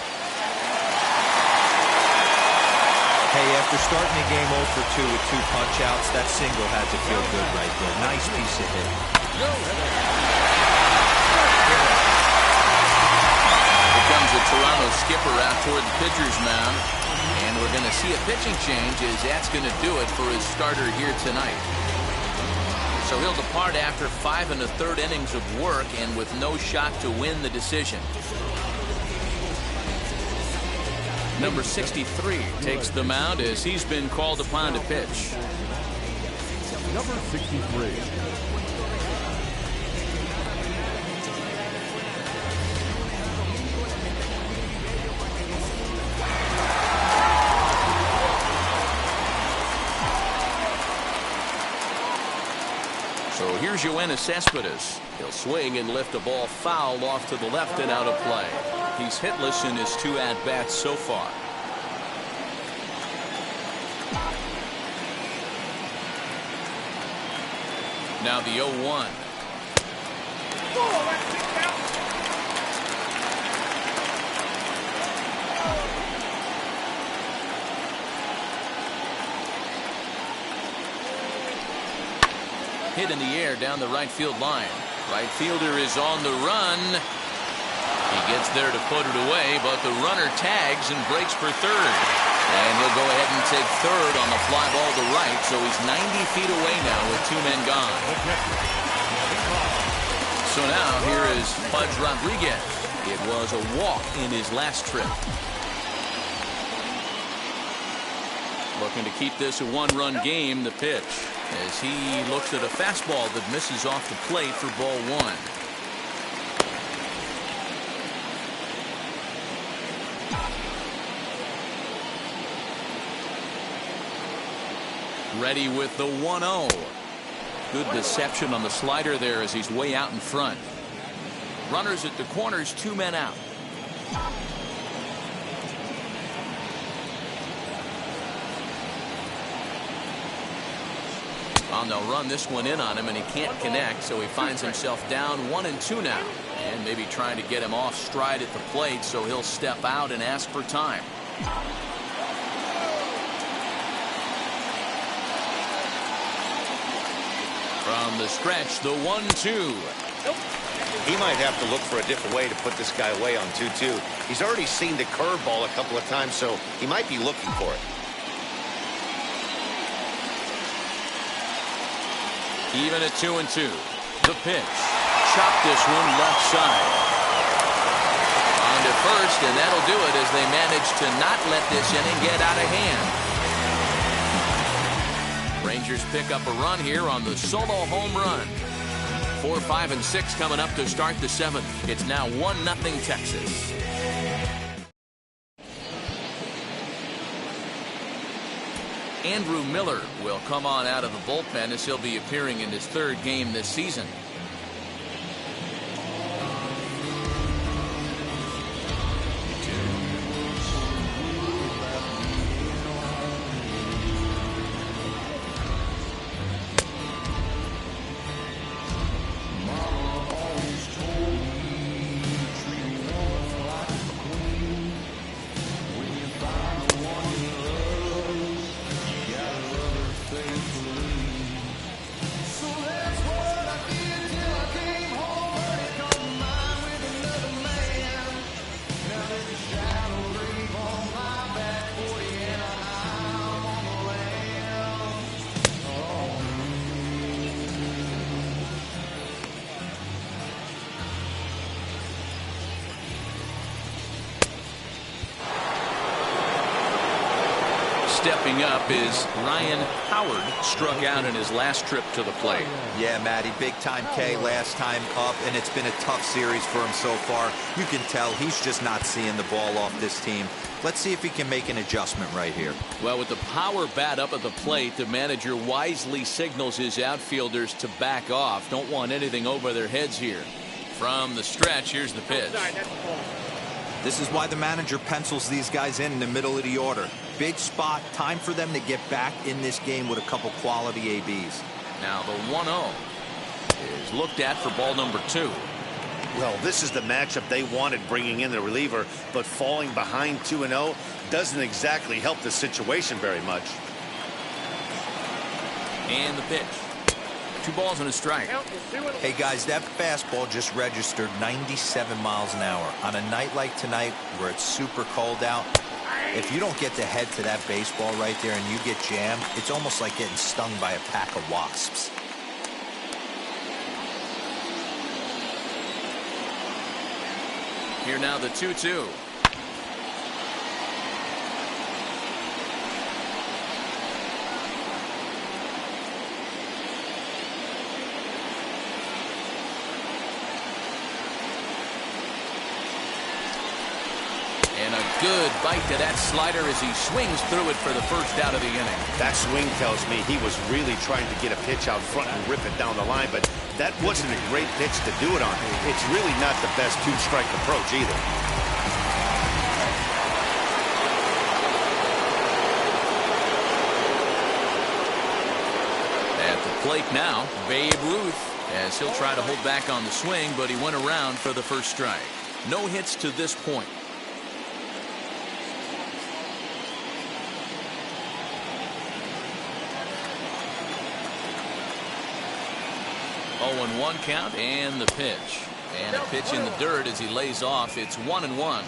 Hey, after starting the game 0 for 2 with 2 punch-outs, that single had to feel good right there. Nice piece of hit. Here comes the Toronto skipper out toward the pitcher's mound. And we're going to see a pitching change, as that's going to do it for his starter here tonight. So he'll depart after 5 1/3 innings of work and with no shot to win the decision. Number 63 takes the mound as he's been called upon to pitch. Number 63. So here's Yoenis Cespedes. He'll swing and lift a ball foul off to the left and out of play. He's hitless in his 2 at-bats so far. Now the 0-1. Hit in the air down the right field line. Right fielder is on the run. He gets there to put it away, but the runner tags and breaks for third. And he'll go ahead and take third on the fly ball to right, so he's 90 feet away now with 2 men gone. So now here is Pudge Rodriguez. It was a walk in his last trip. Looking to keep this a 1-run game, the pitch, as he looks at a fastball that misses off the plate for ball 1. Ready with the 1-0. Good deception on the slider there as he's way out in front. Runners at the corners, 2 men out. And they'll run this one in on him, and he can't connect, so he finds himself down 1-2 now. And maybe trying to get him off stride at the plate, so he'll step out and ask for time. From the stretch, the 1-2. He might have to look for a different way to put this guy away on 2-2. He's already seen the curveball a couple of times, so he might be looking for it. Even at 2-2. The pitch. Chop this one left side. On to first, and that'll do it as they manage to not let this inning get out of hand. Rangers pick up a run here on the solo home run. 4, 5, and 6 coming up to start the 7th. It's now 1-0 Texas. Andrew Miller will come on out of the bullpen as he'll be appearing in his 3rd game this season. Stepping up is Ryan Howard, struck out in his last trip to the plate. Yeah, Matty, big time K last time up, and it's been a tough series for him so far. You can tell he's just not seeing the ball off this team. Let's see if he can make an adjustment right here. Well, with the power bat up at the plate, the manager wisely signals his outfielders to back off. Don't want anything over their heads here. From the stretch, here's the pitch. This is why the manager pencils these guys in the middle of the order. Big spot, time for them to get back in this game with a couple quality ABs. Now the 1-0 is looked at for ball number 2. Well, this is the matchup they wanted, bringing in the reliever, but falling behind 2-0 doesn't exactly help the situation very much. And the pitch. 2 balls and a strike. Hey guys, that fastball just registered 97 miles an hour. On a night like tonight where it's super cold out, if you don't get the head to that baseball right there and you get jammed, it's almost like getting stung by a pack of wasps. Here now the 2-2. And a good bite to that slider as he swings through it for the first out of the inning. That swing tells me he was really trying to get a pitch out front and rip it down the line, but that wasn't a great pitch to do it on. It's really not the best 2-strike approach either. At the plate now, Babe Ruth, as he'll try to hold back on the swing, but he went around for the first strike. No hits to this point. 0-1 count and the pitch. And a pitch in the dirt as he lays off. It's 1-1.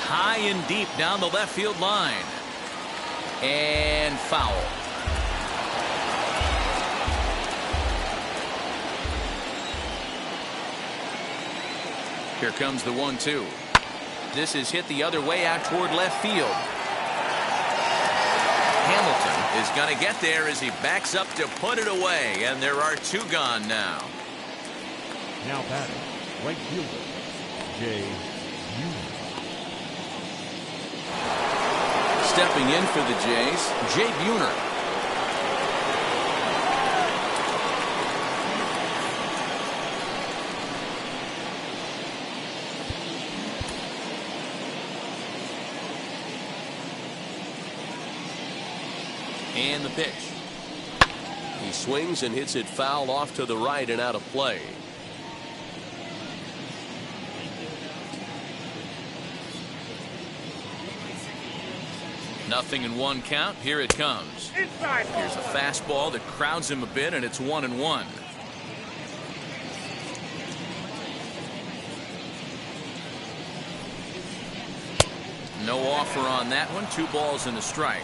High and deep down the left field line. And foul. Here comes the 1-2. This is hit the other way out toward left field. Hamilton is going to get there as he backs up to put it away, and there are 2 gone now. Now batting, right fielder, Jay Buhner. Stepping in for the Jays, Jay Buhner. And the pitch. He swings and hits it foul off to the right and out of play. Nothing in 1 count. Here it comes. Here's a fastball that crowds him a bit, and it's 1-1. No offer on that one. 2 balls and a strike.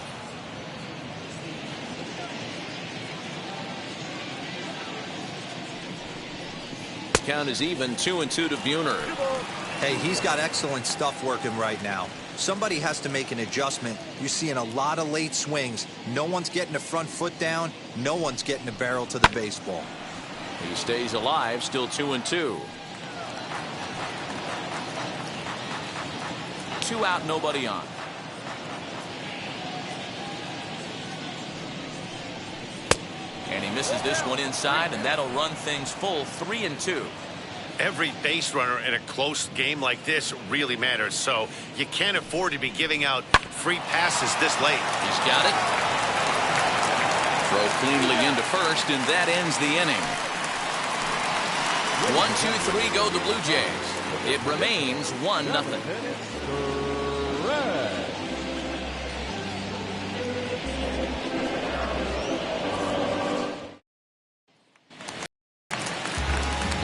Count is even. 2-2 to Buhner. Hey, he's got excellent stuff working right now. Somebody has to make an adjustment. You're seeing a lot of late swings. No one's getting the front foot down. No one's getting the barrel to the baseball. He stays alive, still 2-2. 2 out, nobody on. And he misses this one inside, and that'll run things full. 3-2. Every base runner in a close game like this really matters, so you can't afford to be giving out free passes this late. He's got it. Throw cleanly into first, and that ends the inning. 1-2-3 go the Blue Jays. It remains 1-0.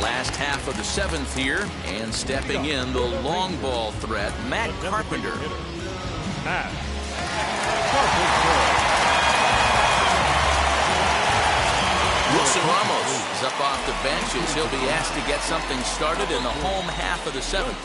Last half of the 7th here, and stepping in the long ball threat, Matt Carpenter. Wilson Ramos is up up off the bench as he'll be asked to get something started in the home half of the seventh.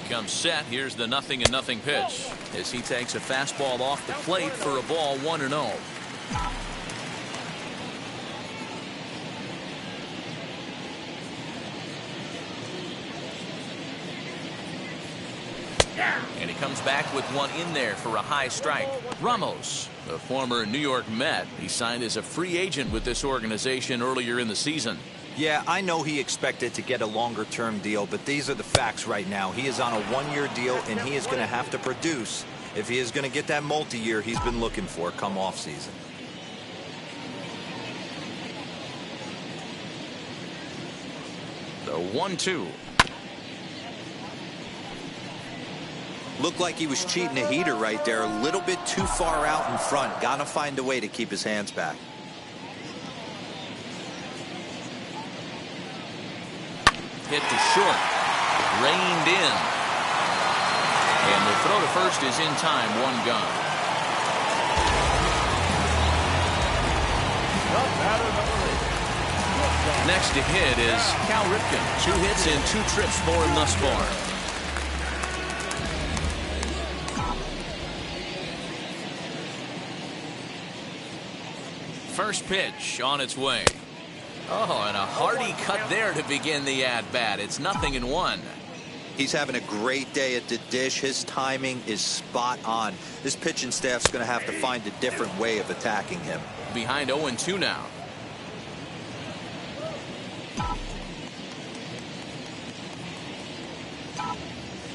Comes set. Here's the 0-0 pitch as he takes a fastball off the plate for a ball 1-0. And he comes back with one in there for a high strike. Ramos, the former New York Met, he signed as a free agent with this organization earlier in the season. Yeah, I know he expected to get a longer-term deal, but these are the facts right now. He is on a one-year deal, and he is going to have to produce if he is going to get that multi-year he's been looking for come off-season. The 1-2. Looked like he was cheating a heater right there. A little bit too far out in front. Got to find a way to keep his hands back. Hit to short. Reined in. And the throw to first is in time. One gone. Next to hit is Cal Ripken. 2 hits and 2 trips for him thus far. First pitch on its way. Oh, and a hearty cut there to begin the at-bat. It's 0-1. He's having a great day at the dish. His timing is spot on. This pitching staff's going to have to find a different way of attacking him. Behind 0-2 now.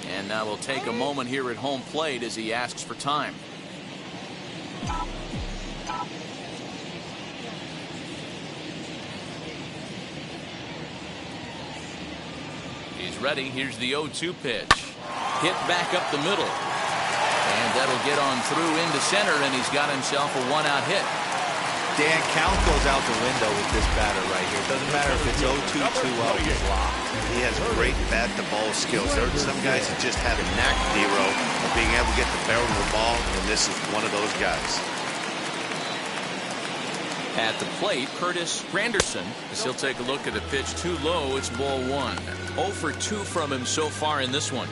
And now we'll take a moment here at home plate as he asks for time. He's ready. Here's the 0-2 pitch. Hit back up the middle. And that'll get on through into center, and he's got himself a 1-out hit. Dan, count goes out the window with this batter right here. It doesn't matter if it's 0-2, 2-0, he's locked. He has great bat-to-ball skills. There are some guys that just have a knack, Dero, of being able to get the barrel of the ball, and this is one of those guys. At the plate, Curtis Granderson, as he'll take a look at a pitch too low. It's ball 1. 0 for 2 from him so far in this one.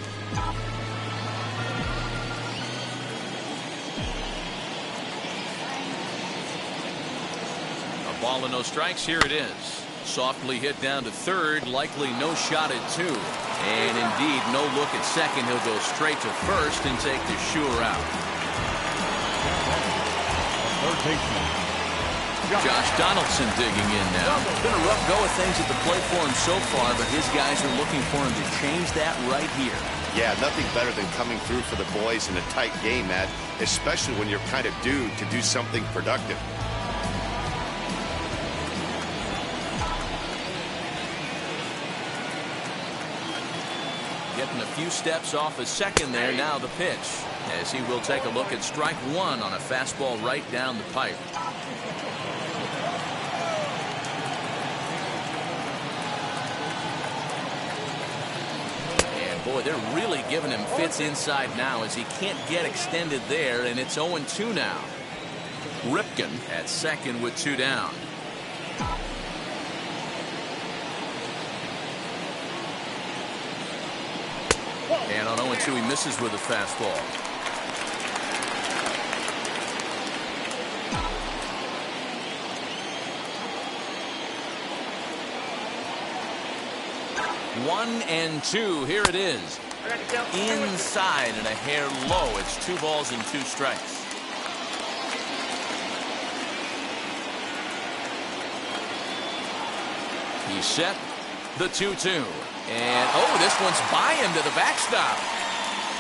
A ball and no strikes. Here it is. Softly hit down to third. Likely no shot at 2. And indeed, no look at second. He'll go straight to first and take the sure out. Third baseman. Josh Donaldson digging in now. Been a rough go of things at the plate for him so far, but his guys are looking for him to change that right here. Yeah, nothing better than coming through for the boys in a tight game, Matt, especially when you're kind of due to do something productive. Getting a few steps off his second there. Now the pitch, as he will take a look at strike 1 on a fastball right down the pipe. Boy, they're really giving him fits inside now as he can't get extended there, and it's 0-2 now. Ripken at second with 2 down. And on 0-2, he misses with a fastball. One and 2. Here it is. Inside and a hair low. It's 2 balls and 2 strikes. He's set. The 2-2. And, oh, this one's by him to the backstop.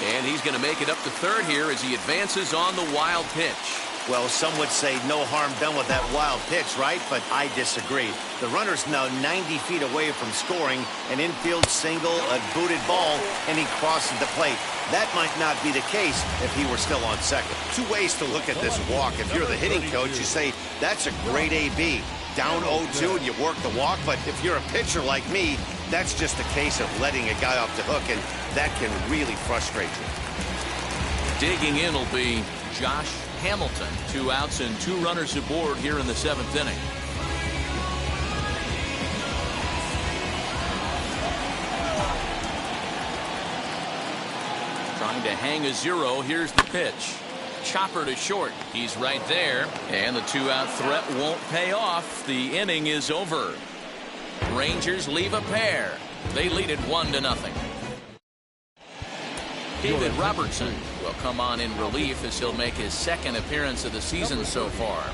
And he's going to make it up to third here as he advances on the wild pitch. Well, some would say no harm done with that wild pitch, right? But I disagree. The runner's now 90 feet away from scoring, an infield single, a booted ball, and he crosses the plate. That might not be the case if he were still on second. Two ways to look at this walk. If you're the hitting coach, you say, that's a great AB. Down 0-2 and you work the walk. But if you're a pitcher like me, that's just a case of letting a guy off the hook, and that can really frustrate you. Digging in will be Josh Hamilton. 2 outs and 2 runners aboard here in the 7th inning. Trying to hang a 0. Here's the pitch. Chopper to short. He's right there. And the 2-out threat won't pay off. The inning is over. Rangers leave a pair. They lead it 1-0. David Robertson will come on in relief as he'll make his 2nd appearance of the season so far.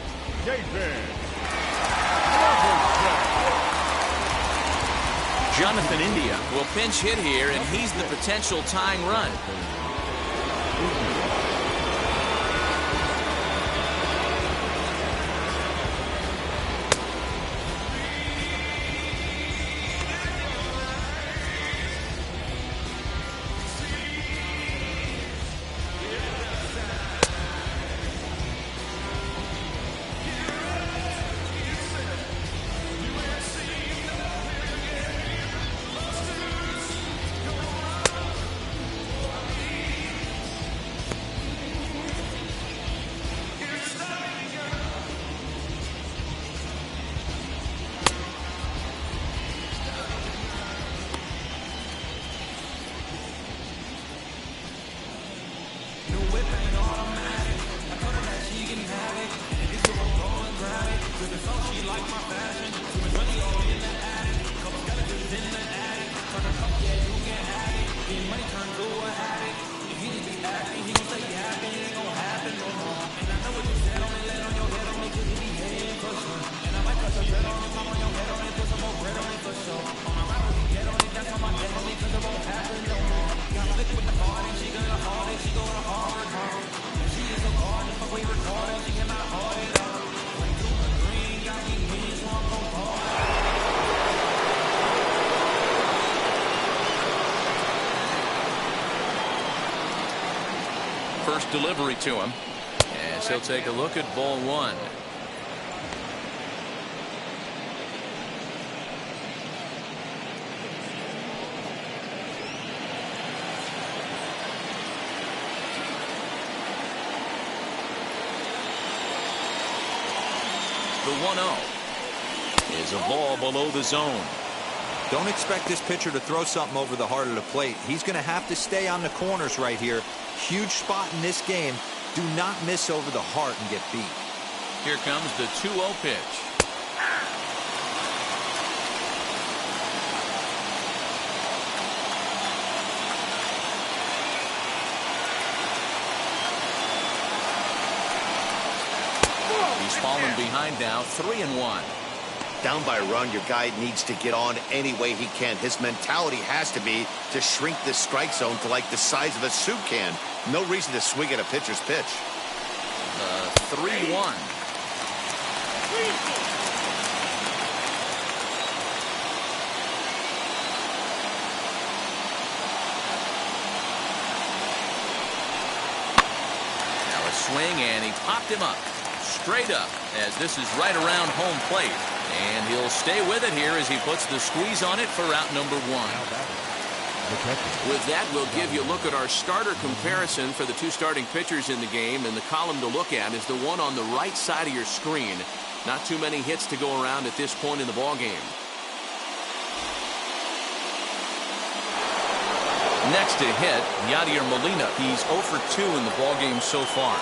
Jonathan India will pinch hit here, and he's the potential tying run. First delivery to him, as he'll take a look at ball 1. The 1-0 is a ball below the zone. Don't expect this pitcher to throw something over the heart of the plate. He's going to have to stay on the corners right here. Huge spot in this game. Do not miss over the heart and get beat. Here comes the 2-0 pitch. He's fallen behind now, 3-1. Down by a run, your guy needs to get on any way he can. His mentality has to be to shrink this strike zone to like the size of a soup can. No reason to swing at a pitcher's pitch. 3-1. Now a swing, and he popped him up. Straight up, as this is right around home plate. And he'll stay with it here as he puts the squeeze on it for out number 1. With that, we'll give you a look at our starter comparison for the 2 starting pitchers in the game. And the column to look at is the one on the right side of your screen. Not too many hits to go around at this point in the ballgame. Next to hit, Yadier Molina. He's 0 for 2 in the ballgame so far.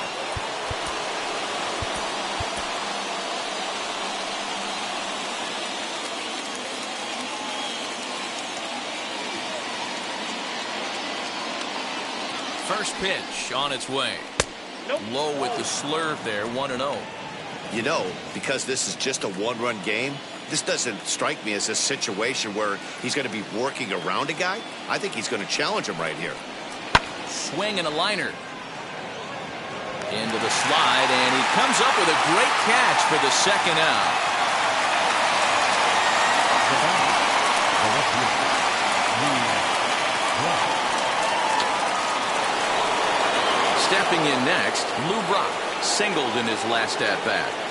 First pitch on its way. Low with the slurve there, 1-0. You know, because this is just a 1-run game, this doesn't strike me as a situation where he's going to be working around a guy. I think he's going to challenge him right here. Swing and a liner. Into the slide, and he comes up with a great catch for the second out. Stepping in next, Lou Brock singled in his last at-bat.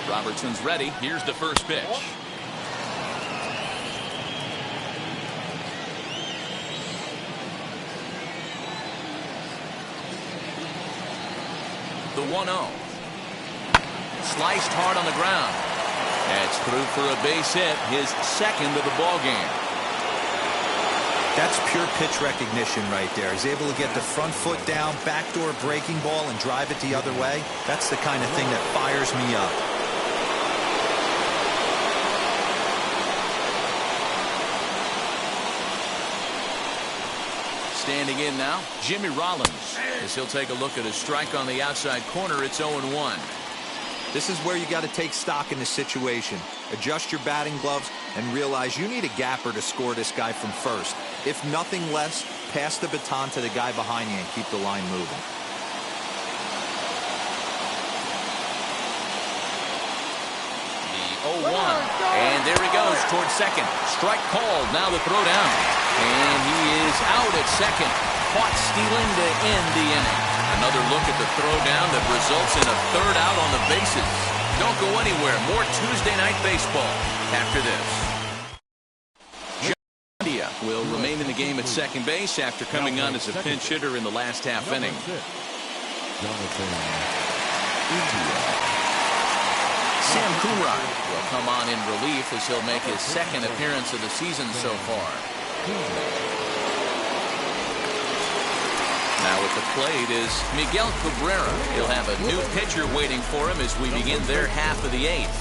Robertson's ready. Here's the first pitch. The 1-0. Sliced hard on the ground. That's through for a base hit, his second of the ball game. That's pure pitch recognition right there. He's able to get the front foot down, backdoor breaking ball, and drive it the other way. That's the kind of thing that fires me up. Standing in now, Jimmy Rollins, as he'll take a look at a strike on the outside corner. It's 0-1. This is where you got to take stock in the situation. Adjust your batting gloves and realize you need a gapper to score this guy from first. If nothing less, pass the baton to the guy behind you and keep the line moving. The 0-1. And there he goes towards second. Strike called. Now the throw down. And he is out at second. Caught stealing to end the inning. Another look at the throw down that results in a third out on the bases. Don't go anywhere. More Tuesday Night Baseball after this. John will remain in the game at second base after coming on as a pinch hitter in the last half inning. Sam Coonrod will come on in relief as he'll make his second appearance of the season so far. Now at the plate is Miguel Cabrera. He'll have a new pitcher waiting for him as we begin their half of the eighth.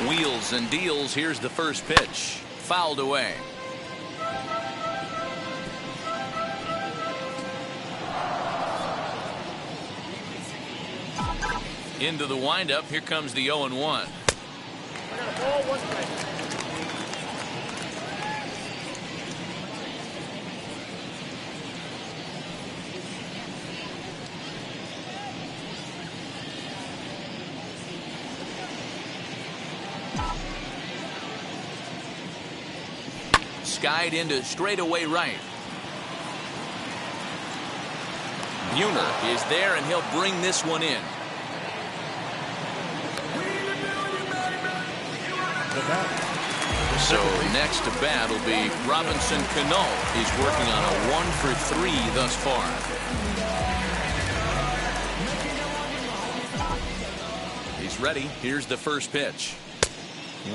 Wheels and deals. Here's the first pitch. Fouled away. Into the windup. Here comes the 0-1. Skied into straightaway right. Buhner is there, and he'll bring this one in. So next to bat will be Robinson Cano. He's working on a 1-for-3 thus far. He's ready. Here's the first pitch.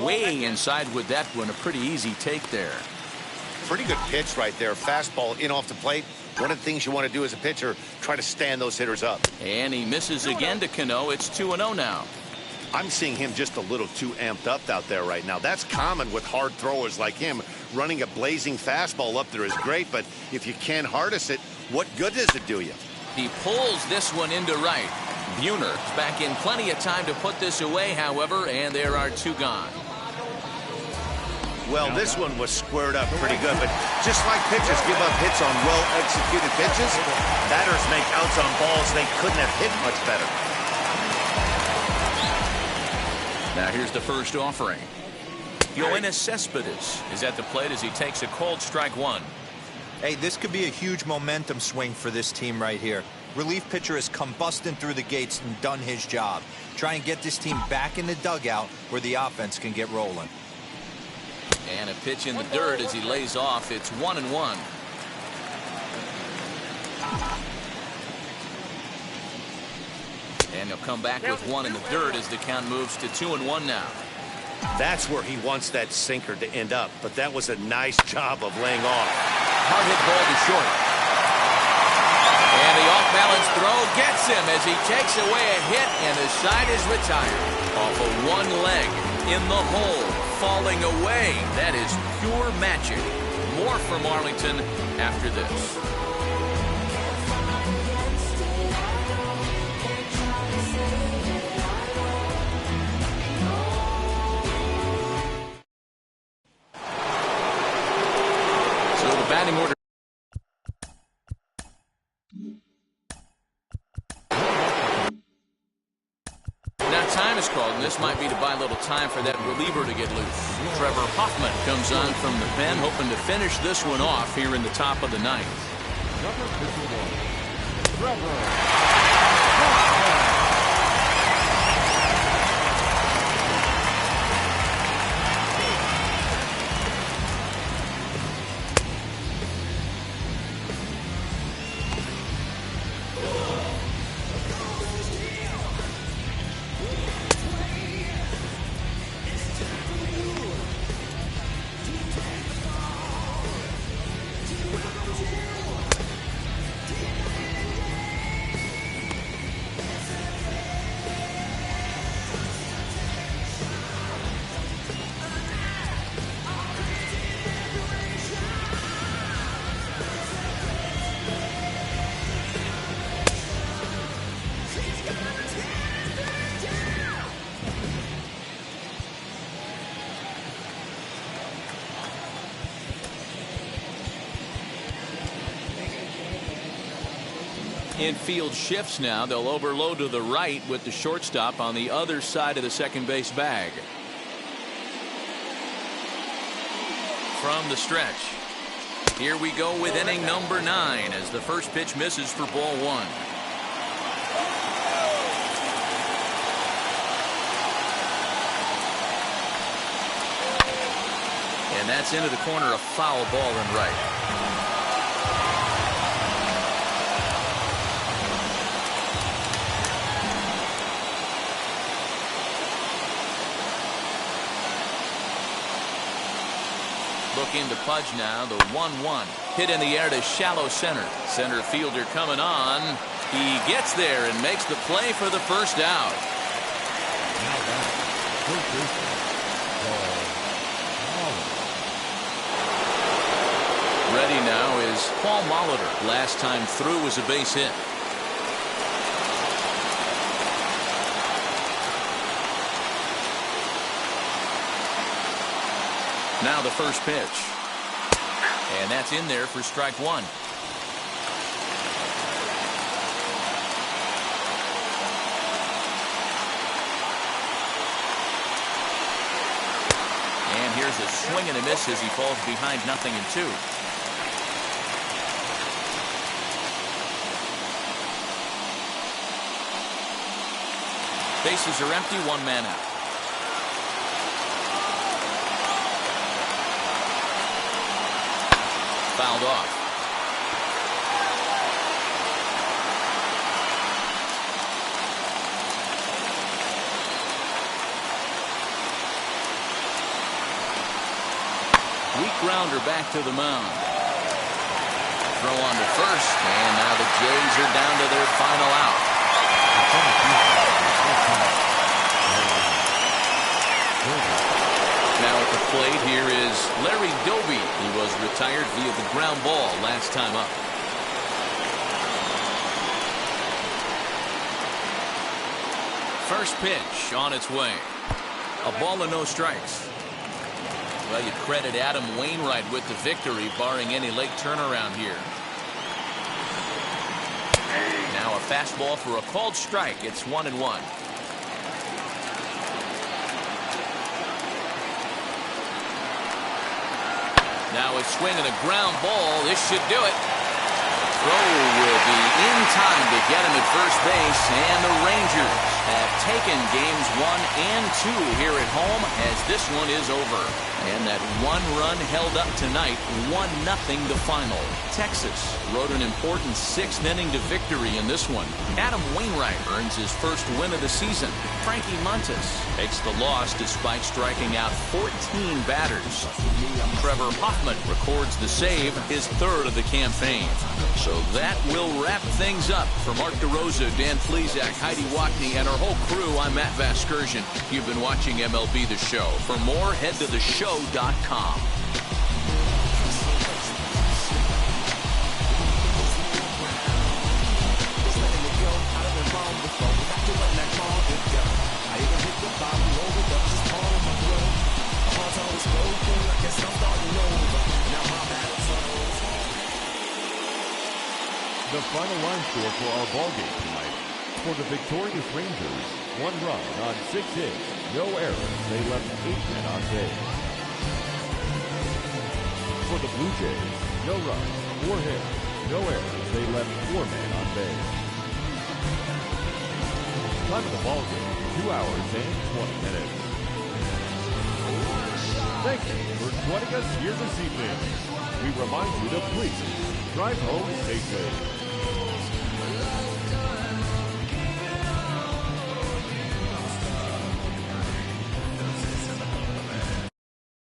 Way inside with that one. A pretty easy take there. Pretty good pitch right there. Fastball in off the plate. One of the things you want to do as a pitcher, try to stand those hitters up. And he misses again to Cano. It's 2-0 now. I'm seeing him just a little too amped up out there right now. That's common with hard throwers like him. Running a blazing fastball up there is great, but if you can't harness it, what good does it do you? He pulls this one into right. Buhner's back in plenty of time to put this away, however, and there are two gone. Well, this one was squared up pretty good, but just like pitchers give up hits on well-executed pitches, batters make outs on balls they couldn't have hit much better. Now here's the first offering. Yoenis Cespedes is at the plate as he takes a called strike one. Hey, this could be a huge momentum swing for this team right here. Relief pitcher has come busting through the gates and done his job. Try and get this team back in the dugout where the offense can get rolling. And a pitch in the dirt as he lays off. It's 1-1. And he'll come back with one in the dirt as the count moves to 2-1 now. That's where he wants that sinker to end up, but that was a nice job of laying off. Hard hit ball to short. And the off-balance throw gets him as he takes away a hit, and the side is retired. Off of one leg in the hole, falling away. That is pure magic. More from Arlington after this. time is called, and this might be to buy a little time for that reliever to get loose. Trevor Hoffman comes on from the pen, hoping to finish this one off here in the top of the ninth. Number 51, Trevor. Infield shifts now. They'll overload to the right with the shortstop on the other side of the second base bag. From the stretch, here we go with inning number 9 as the first pitch misses for ball 1. And that's into the corner, a foul ball and right. Looking to Pudge now, the 1-1. Hit in the air to shallow center. Center fielder coming on. He gets there and makes the play for the first out. Ready now is Paul Molitor. Last time through was a base hit. Now the first pitch. And that's in there for strike 1. And here's a swing and a miss as he falls behind 0-2. Bases are empty, 1 man out. Fouled off. Weak grounder back to the mound. Throw on to first, and now the Jays are down to their final out. Now at the plate here is Larry Doby. He was retired via the ground ball last time up. First pitch on its way. A ball and no strikes. Well, you credit Adam Wainwright with the victory, barring any late turnaround here. Now a fastball for a called strike. It's 1-1. Now a swing and a ground ball. This should do it. Throw will be in time to get him at first base, and the Rangers have taken games 1 and 2 here at home as this one is over. And that 1 run held up tonight, 1-0 the final. Texas rode an important 6th inning to victory in this one. Adam Wainwright earns his first win of the season. Frankie Montas takes the loss despite striking out 14 batters. Trevor Hoffman records the save, his 3rd of the campaign. So that will wrap things up. For Mark DeRosa, Dan Plesac, Heidi Watney, and our whole crew, I'm Matt Vasgersian. You've been watching MLB The Show. For more, head to theshow.com. The final line score for our ball game tonight: For the victorious Rangers, 1 run on 6 hits, no errors. They left 8 men on base. For the Blue Jays, no runs, 4 hits, no errors. They left 4 men on base. Time of the ball game, 2 hours and 20 minutes. Thank you for joining us here this evening. We remind you to please drive home safely.